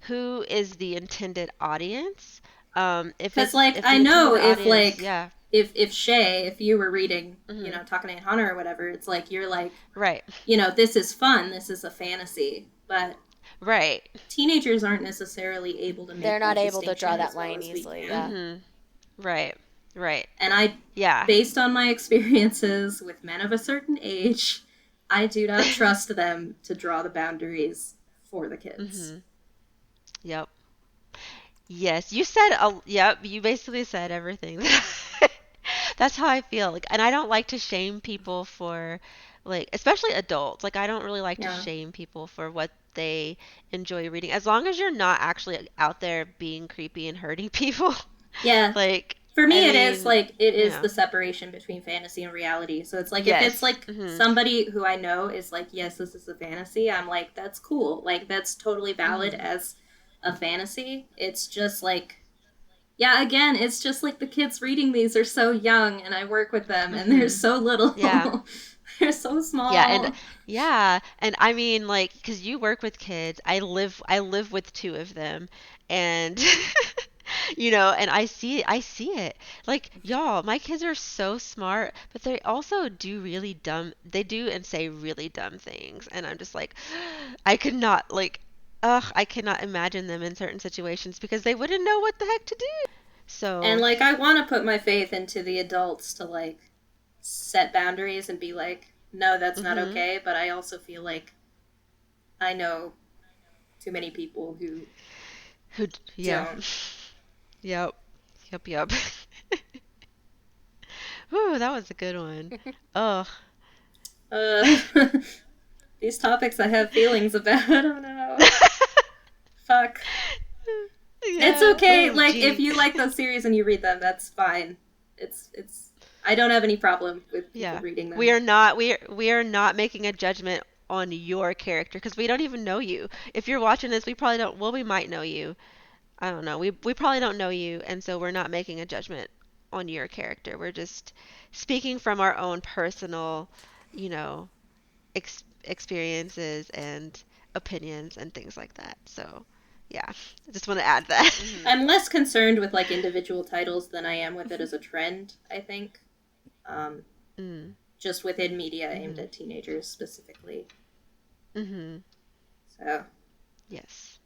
who is the intended audience. If Because, it's like, if the I know intended if, audience, like, yeah, if Shae, if you were reading, you know, Takane and Hana or whatever, it's like, you're like, right, you know, this is fun, this is a fantasy. But right, teenagers aren't necessarily able to make They're not that able to draw distinction that as well line as we easily. can. Yeah. right, right, And I, yeah, based on my experiences with men of a certain age, I do not trust them to draw the boundaries for the kids. yep, yes. Yep. You basically said everything. That's how I feel. Like, and I don't like to shame people for, like, especially adults. Like, I don't really like to Yeah. shame people for what they enjoy reading, as long as you're not actually out there being creepy and hurting people. Yeah. Like, For me, I it is, mean, like, it is yeah. the separation between fantasy and reality. So it's like, if Yes. it's, like, somebody who I know is like, yes, this is a fantasy, I'm like, that's cool. Like, that's totally valid as a fantasy. It's just, like, yeah, again, it's just, like, the kids reading these are so young, and I work with them, and they're so little. Yeah. They're so small. And I mean, like, because you work with kids, I live with two of them, and you know, and I see it. Like, y'all, my kids are so smart, but they also do really dumb. They do and say really dumb things, and I'm just like, I could not like. Ugh, I cannot imagine them in certain situations because they wouldn't know what the heck to do. So, And, like, I want to put my faith into the adults to, like, set boundaries and be like, no, that's not okay. But I also feel like I know too many people who yeah. don't. Yep. Yep. Whew, that was a good one. Oh, These topics I have feelings about. I don't know. Fuck. It's yeah. okay. Ooh, Like, gee. if you like those series and you read them, that's fine. It's. I don't have any problem with people reading them. We are not making a judgment on your character because we don't even know you. If you're watching this, we probably don't. Well, we might know you. I don't know. We probably don't know you, and so we're not making a judgment on your character. We're just speaking from our own personal, you know, experiences and opinions and things like that. So, yeah, I just want to add that. I'm less concerned with, like, individual titles than I am with it as a trend, I think. Just within media aimed at teenagers specifically. So. Yes.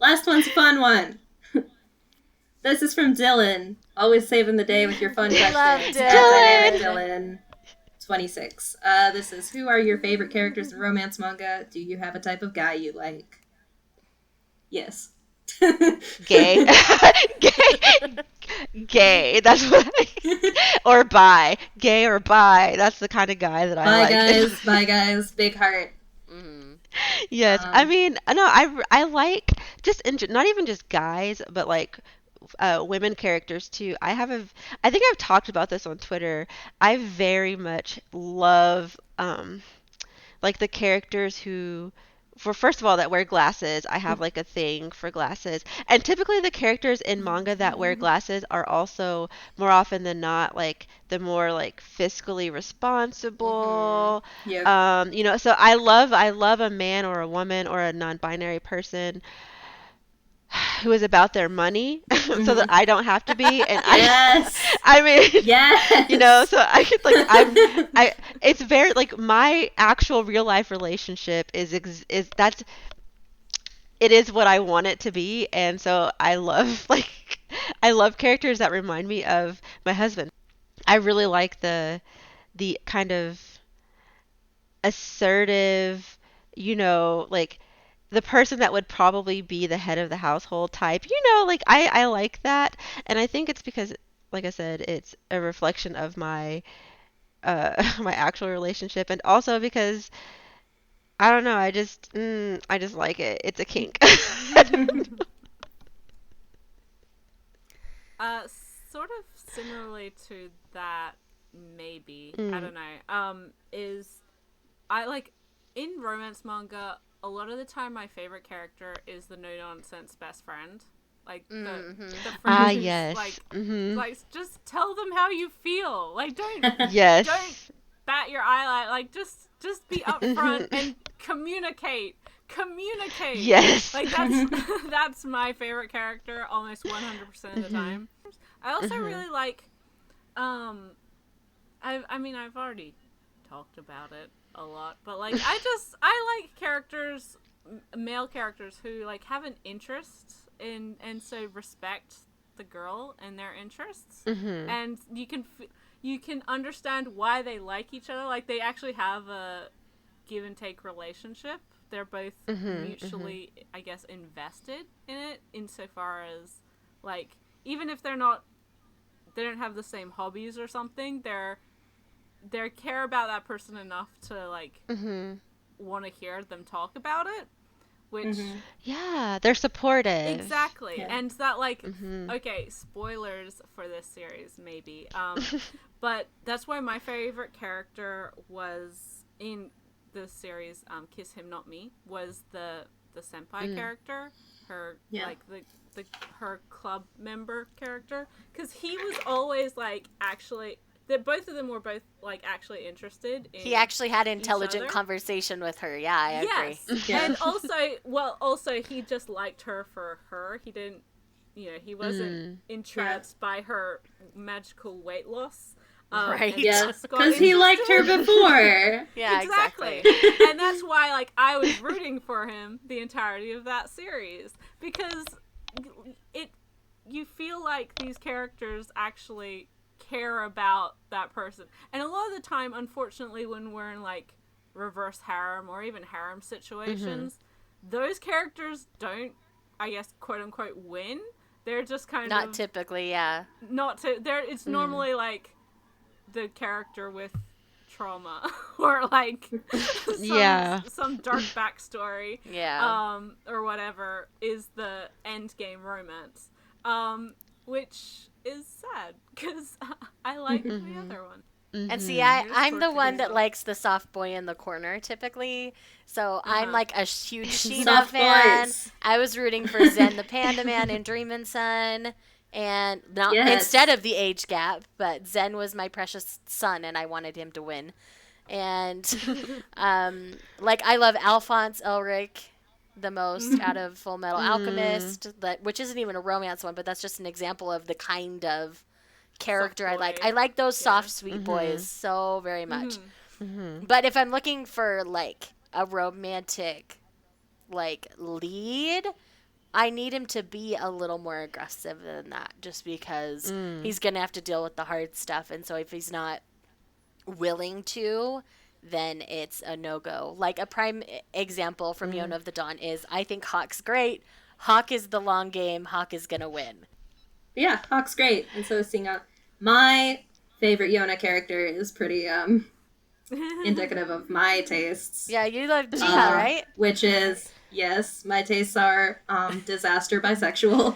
Last one's a fun one. This is from Dylan. Always saving the day with your fun questions. Love Dynamic Dylan. 26. This is, who are your favorite characters in romance manga? Do you have a type of guy you like? Yes. Gay. Gay. That's what or bi. Gay or bi. That's the kind of guy that I Bye, like. guys. Bye, guys. Big heart. Yes. I mean, no, I like just not even just guys, but like women characters too. I think I've talked about this on Twitter. I very much love like the characters who, for first of all, that wear glasses. I have like a thing for glasses. And typically the characters in manga that wear glasses are also more often than not like the more like fiscally responsible. Yeah. You know, so I love a man or a woman or a non-binary person who is about their money so that I don't have to be. And Yes. I mean, Yes. you know, so I could like it's very like my actual real life relationship is that's it is what I want it to be. And so I love like I love characters that remind me of my husband. I really like the kind of assertive, you know, like the person that would probably be the head of the household type. You know, like I like that. And I think it's because like I said, it's a reflection of my my actual relationship, and also because I don't know, I just like it. It's a kink. Uh, Sort of similarly to that, maybe. I don't know. Is I like in romance manga, a lot of the time my favorite character is the no nonsense best friend. Like the friend who's Yes. like just tell them how you feel. Like don't Yes. bat your eyelid. Like just be upfront and communicate. Yes. Like that's my favorite character almost 100% of the time. I also really like I mean I've already talked about it a lot, but like I like characters, male characters who like have an interest in and so respect the girl and their interests, and you can understand why they like each other. Like they actually have a give and take relationship. They're both mutually, I guess, invested in it insofar as like even if they don't have the same hobbies or something, they care about that person enough to like want to hear them talk about it, which Yeah, they're supportive. exactly. Yeah. And that like okay, spoilers for this series maybe, but that's why my favorite character was in the series Kiss Him Not Me was the senpai character, her like the her club member character, because he was always like actually that both of them were both like actually interested in He actually had each intelligent other. conversation with her. Yeah, I agree. Yes. Yeah. And also he just liked her for her. He didn't, you know, he wasn't entranced by her magical weight loss. Right. And Yes, just got because he liked her interested. before. Yeah, Exactly. exactly. And that's why like I was rooting for him the entirety of that series, because you feel like these characters actually care about that person. And a lot of the time, unfortunately, when we're in like reverse harem or even harem situations, those characters don't, I guess, quote unquote win. They're just kind Not of typically, yeah. it's normally like the character with trauma or like some dark backstory, Yeah. or whatever is the end game romance, which is sad because I like the other one. And see, Yours I'm the tortured one that yourself. likes the soft boy in the corner typically. So I'm like a huge Sheena Soft fan. boys. I was rooting for Zen the Panda Man in Dreamin' Sun. And not Yes. instead of the age gap, but Zen was my precious son and I wanted him to win. And like I love Alphonse Elric the most out of Full Metal Alchemist, which isn't even a romance one, but that's just an example of the kind of character I Soft like. boy. I like those soft, sweet boys so very much. But if I'm looking for like a romantic like lead, I need him to be a little more aggressive than that, just because he's gonna have to deal with the hard stuff, and so if he's not willing to, then it's a no-go. Like a prime example from Yona of the Dawn is I think Hawk's great. Hawk is the long game. Hawk is gonna win. Yeah, Hawk's great. And so is Sing Out. My favorite Yona character is pretty indicative of my tastes. Yeah, you love Jiha, right? Which is, yes, my tastes are disaster bisexual.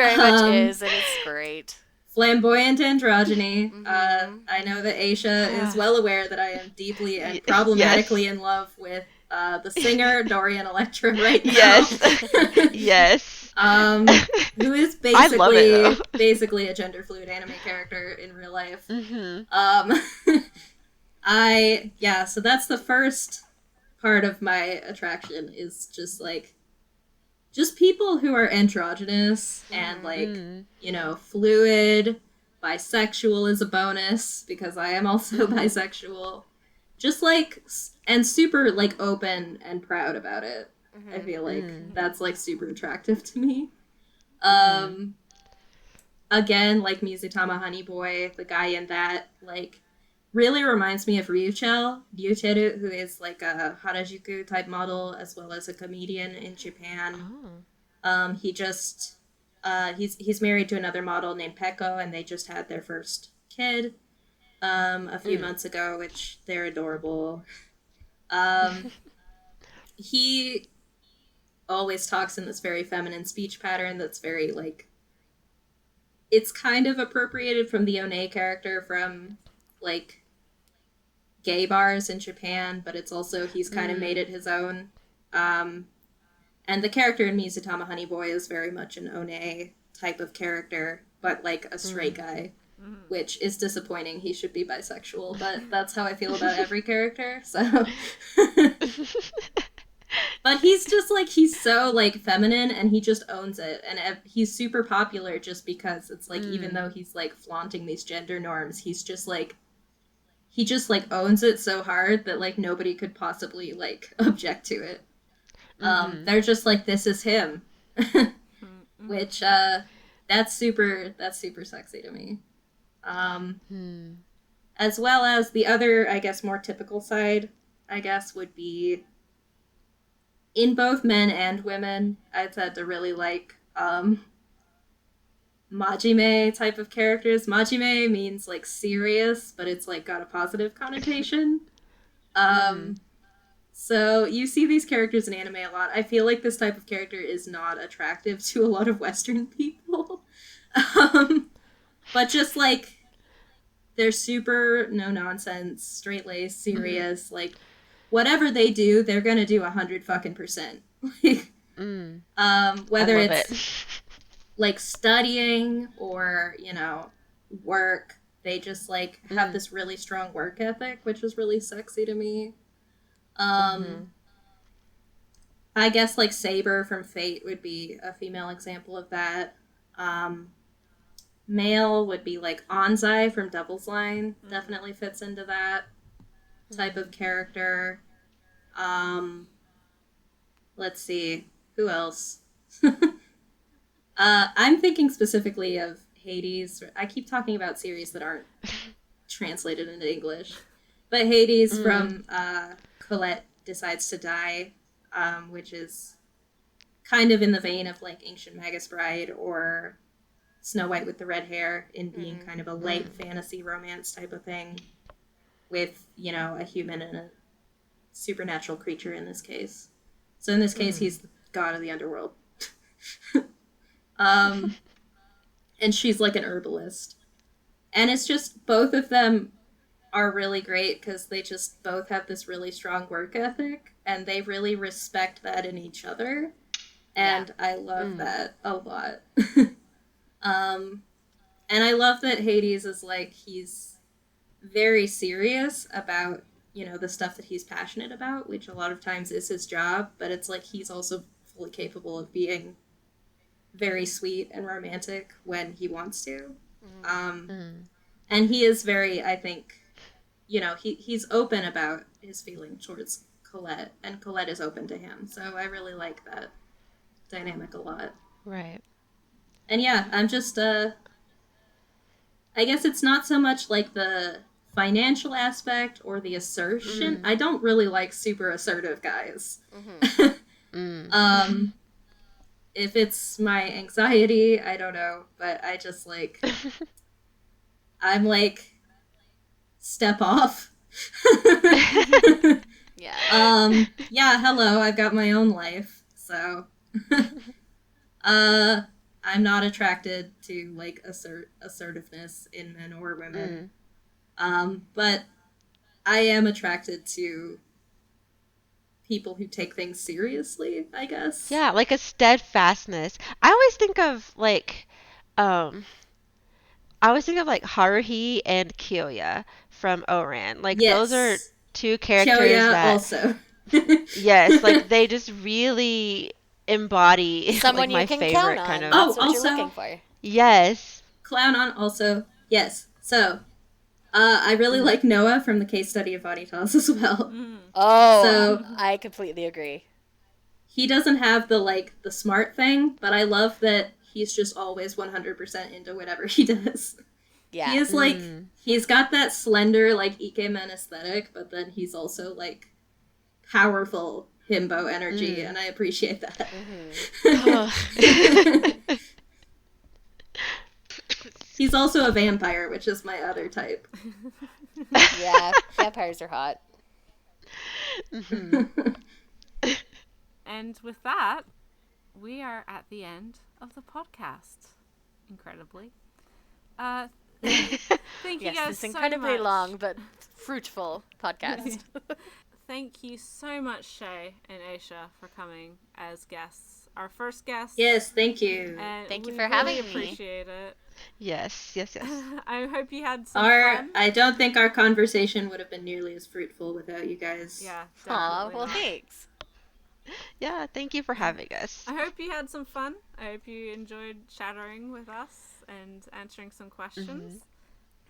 very much is, and it's great. Flamboyant androgyny. I know that Aisha is well aware that I am deeply and problematically in love with the singer Dorian Electra right now. Yes. Who is I love it, basically a gender fluid anime character in real life. So that's the first part of my attraction, is just like people who are androgynous and like, you know, fluid. Bisexual is a bonus because I am also bisexual. Just like, and super like open and proud about it. I feel like that's like super attractive to me. Again, like Mizutama Honey Boy, the guy in that, like, really reminds me of Ryucheru, who is like a Harajuku type model as well as a comedian in Japan. He's married to another model named Peko, and they just had their first kid a few months ago, which they're adorable. He always talks in this very feminine speech pattern that's very like, it's kind of appropriated from the One character from like gay bars in Japan, but it's also, he's kind of made it his own. And the character in Mizutama Honey Boy is very much an One type of character, but like a straight guy, which is disappointing. He should be bisexual, but that's how I feel about every character, so. But he's just like, he's so like feminine, and he just owns it, and he's super popular just because it's like, even though he's like flaunting these gender norms, he's just like, he just like owns it so hard that like nobody could possibly like object to it. They're just like, this is him. Which that's super sexy to me. As well as the other, I guess, more typical side, I guess, would be in both men and women, I tend to really like majime type of characters. Majime means like serious, but it's like got a positive connotation. So you see these characters in anime a lot. I feel like this type of character is not attractive to a lot of Western people. But just like, they're super no nonsense, straight laced, serious, like whatever they do, they're gonna do 100% whether it's like studying or, you know, work, they just like have this really strong work ethic, which is really sexy to me. I guess like Saber from Fate would be a female example of that. Male would be like Anzai from Devil's Line, definitely fits into that type of character. Let's see, who else? I'm thinking specifically of Hades. I keep talking about series that aren't translated into English, but Hades from Colette Decides to Die, which is kind of in the vein of like Ancient Magus Bride or Snow White with the Red Hair, in being kind of a light fantasy romance type of thing with, you know, a human and a supernatural creature in this case. So in this case, he's the god of the underworld. And she's like an herbalist. And it's just, both of them are really great because they just both have this really strong work ethic, and they really respect that in each other. And I love that a lot. And I love that Hades is like, he's very serious about, you know, the stuff that he's passionate about, which a lot of times is his job, but it's like he's also fully capable of being very sweet and romantic when he wants to. And he is very, I think, you know, he's open about his feeling towards Colette, and Colette is open to him. So I really like that dynamic a lot. Right. And yeah, I'm just, I guess it's not so much like the financial aspect or the assertion. I don't really like super assertive guys. If it's my anxiety, I don't know, but I just like, I'm like, step off. Yeah, hello, I've got my own life, so. I'm not attracted to like assertiveness in men or women. But I am attracted to people who take things seriously, I guess. Yeah, like a steadfastness. I always think of um like Haruhi and Kyoya from Oran. Like those are Yes. two characters Choya that, also. yes, like they just really embody like Someone you my can count favorite kind on. of. That's Oh, what you're looking also, for. Yes. clown on also. Yes. So, I really like Noah from the case study of Vanitas as well. Oh, So I completely agree. he doesn't have the smart thing, but I love that he's just always 100% into whatever he does. Yeah. He is like, he's got that slender, like, Ikemen aesthetic, but then he's also, like, powerful himbo energy, and I appreciate that. He's also a vampire, which is my other type. Yeah, vampires are hot. And with that, we are at the end of the podcast. Incredibly. Thank you Yes, guys this so incredibly much. long but fruitful podcast. Thank you so much, Shae and Aisha, for coming as guests. Our first guests. Yes, thank you. And Thank you we for really having me. appreciate it. Yes. I hope you had some fun. I don't think our conversation would have been nearly as fruitful without you guys. Yeah, Aw, definitely. well, not. thanks. Yeah, thank you for having us. I hope you had some fun. I hope you enjoyed chattering with us and answering some questions.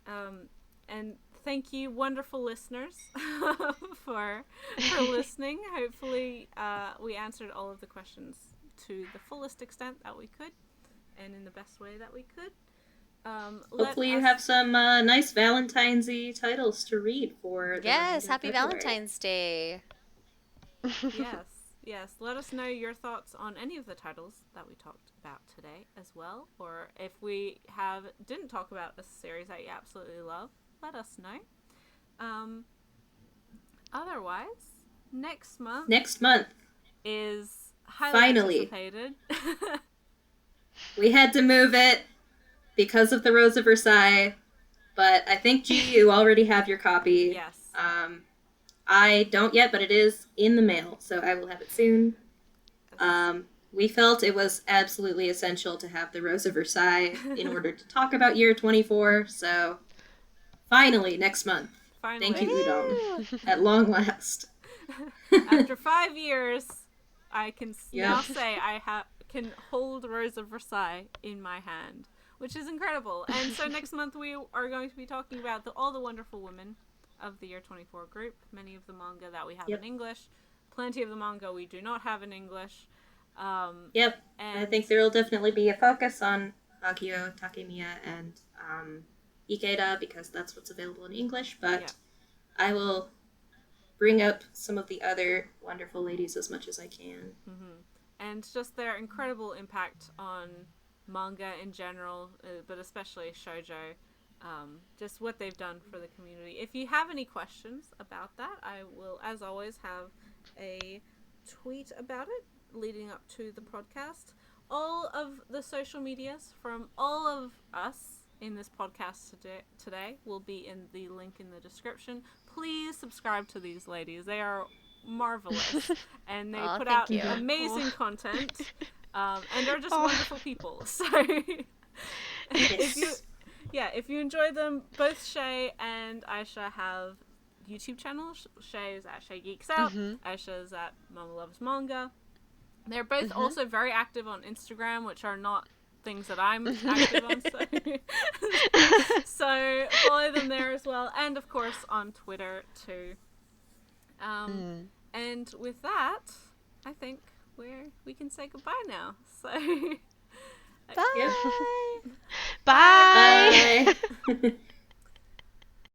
And thank you, wonderful listeners, for listening. Hopefully, we answered all of the questions to the fullest extent that we could, and in the best way that we could. Hopefully you have some nice Valentine's-y titles to read for the Yes, remainder of happy February. Valentine's Day. Yes. Let us know your thoughts on any of the titles that we talked about today as well, or if we didn't talk about a series that you absolutely love, let us know. Otherwise, next month is highly Finally. anticipated. We had to move it because of the Rose of Versailles, but I think you already have your copy. Yes. I don't yet, but it is in the mail, so I will have it soon. We felt it was absolutely essential to have the Rose of Versailles in order to talk about year 24, so finally, next month. Finally. Thank you, Udon. At long last. After 5 years, I can now say I can hold Rose of Versailles in my hand, which is incredible. And so next month we are going to be talking about all the wonderful women of the year 24 group, many of the manga that we have in English, plenty of the manga we do not have in English. And I think there will definitely be a focus on Agio, Takemiya, and Ikeda, because that's what's available in English, but I will bring up some of the other wonderful ladies as much as I can. And just their incredible impact on manga in general, but especially shoujo. Just what they've done for the community. If you have any questions about that, I will, as always, have a tweet about it leading up to the podcast. All of the social medias from all of us in this podcast today will be in the link in the description. Please subscribe to these ladies. They are marvelous, and they put out amazing content, and they're just wonderful people. So if you enjoy them, both Shae and Aisha have YouTube channels. Shae is at ShaeGeeksOut. Aisha is at MommaLuvsManga. They're both also very active on Instagram, which are not things that I'm active on. So follow them there as well, and of course on Twitter too. And with that, I think we can say goodbye now. So Bye. Bye. Bye.